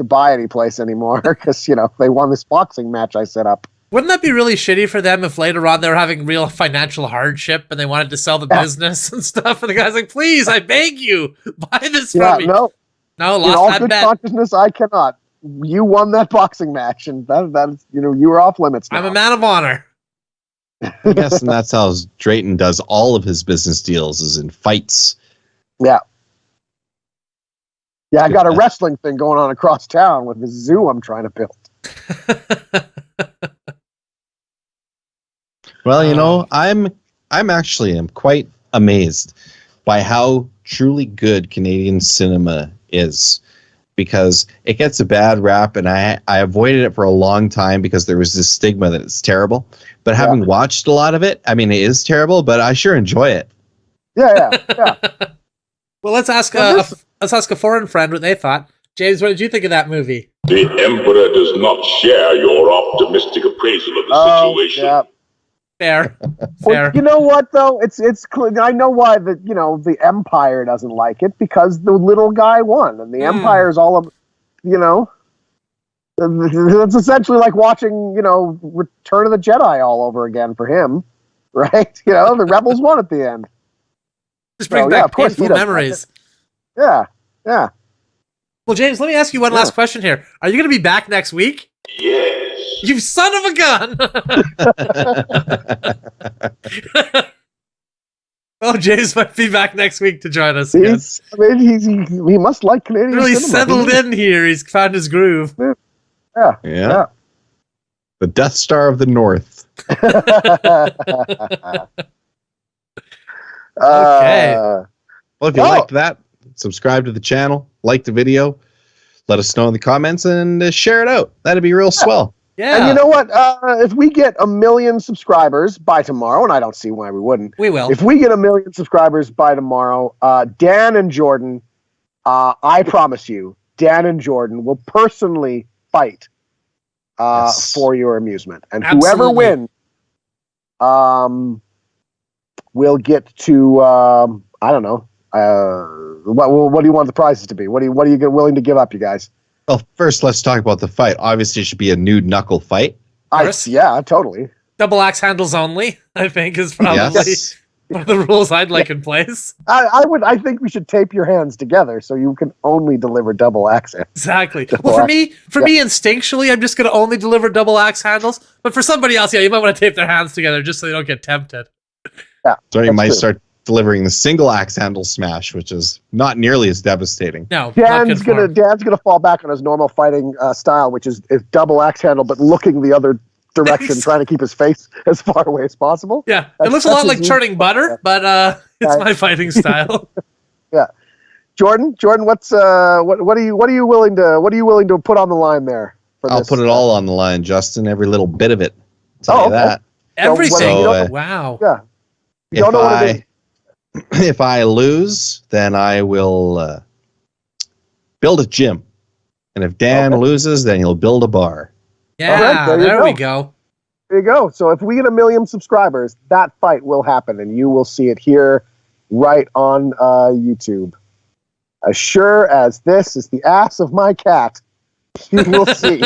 buy any place anymore because they won this boxing match I set up.
Wouldn't that be really shitty for them if later on they were having real financial hardship and they wanted to sell the business and stuff, and the guy's like, please, I beg you, buy this from me.
No,
lost
in all
that
good
bet.
consciousness, I cannot. You won that boxing match, and that's you were off limits now.
I'm a man of honor.
Yes, and that's how Drayton does all of his business deals, is in fights.
Yeah, I got a wrestling thing going on across town with the zoo I'm trying to build.
Well, I'm quite amazed by how truly good Canadian cinema is, because it gets a bad rap, and I avoided it for a long time because there was this stigma that it's terrible. But having watched a lot of it, I mean, it is terrible, but I sure enjoy it.
Yeah.
Well, let's ask a foreign friend what they thought. James, what did you think of that movie?
The Emperor does not share your optimistic appraisal of the situation.
Yeah.
Fair.
Well, you know what though? It's I know why the Empire doesn't like it, because the little guy won, and the Empire's all of it's essentially like watching Return of the Jedi all over again for him, right? The rebels won at the end.
Just brings back painful memories.
Yeah.
Well, James, let me ask you one last question here. Are you going to be back next week?
Yes.
You son of a gun! Oh, James might be back next week to join us again.
He must like Canadian
really
cinema.
Settled in here. He's found his groove.
Yeah.
The Death Star of the North.
Okay.
Well, if you liked that, subscribe to the channel, like the video, let us know in the comments, and share it out. That'd be real swell.
Yeah.
And you know what? If we get 1 million subscribers by tomorrow, and I don't see why we wouldn't.
We will.
If we get 1 million subscribers by tomorrow, Dan and Jordan, I promise you, Dan and Jordan will personally fight for your amusement. And whoever wins will get to, I don't know, what do you want the prizes to be? What are you willing to give up, you guys?
Well, first, let's talk about the fight. Obviously, it should be a nude knuckle fight.
Yeah, totally.
Double axe handles only, I think, is probably one of the rules I'd like in place.
I think we should tape your hands together so you can only deliver double axe handles.
Exactly. Well, for me, instinctually, I'm just going to only deliver double axe handles. But for somebody else, you might want to tape their hands together just so they don't get tempted.
Yeah.
So you might start delivering the single axe handle smash, which is not nearly as devastating.
No,
Dan's gonna fall back on his normal fighting style, which is double axe handle, but looking the other direction, trying to keep his face as far away as possible.
Yeah, it looks a lot like churning butter, but it's my fighting style.
Yeah, Jordan, what are you willing to put on the line there?
I'll put it all on the line, Justin. Every little bit of it. Tell you that.
Everything. Wow.
Yeah. You don't know what it is.
If I lose, then I will build a gym. And if Dan loses, then he'll build a bar.
Yeah,
right, there
we go.
There you go. So if we get 1 million subscribers, that fight will happen, and you will see it here right on YouTube. As sure as this is the ass of my cat, you will see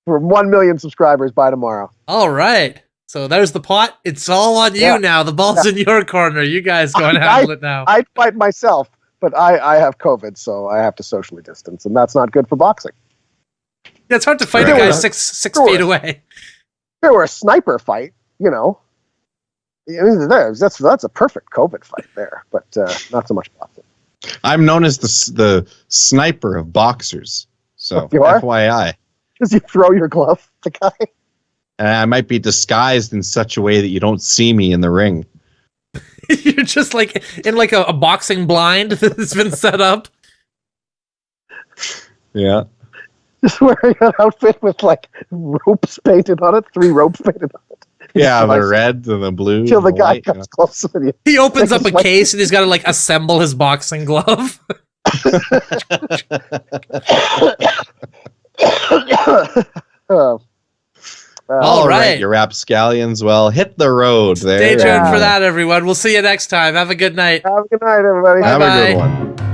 for 1 million subscribers by tomorrow.
All right. So there's the pot. It's all on you now. The ball's in your corner. You guys go and handle it now.
I'd fight myself, but I have COVID, so I have to socially distance, and that's not good for boxing.
Yeah, it's hard to fight a guy six feet away.
If it were a sniper fight, you know, that's a perfect COVID fight there, but not so much boxing.
I'm known as the sniper of boxers. So
You are?
FYI.
Because you throw your glove at the guy.
And I might be disguised in such a way that you don't see me in the ring.
You're just like in like a boxing blind that's been set up.
Yeah.
Just wearing an outfit with like ropes painted on it, 3 ropes painted on it.
Yeah, the red and the blue.
Till the
and
guy
white,
comes closer to you.
He opens up a case and he's got to like assemble his boxing glove.
All right, you rapscallions. Well, hit the road there.
Stay tuned for that, everyone. We'll see you next time. Have a good night.
Have a good night, everybody.
Have a good one.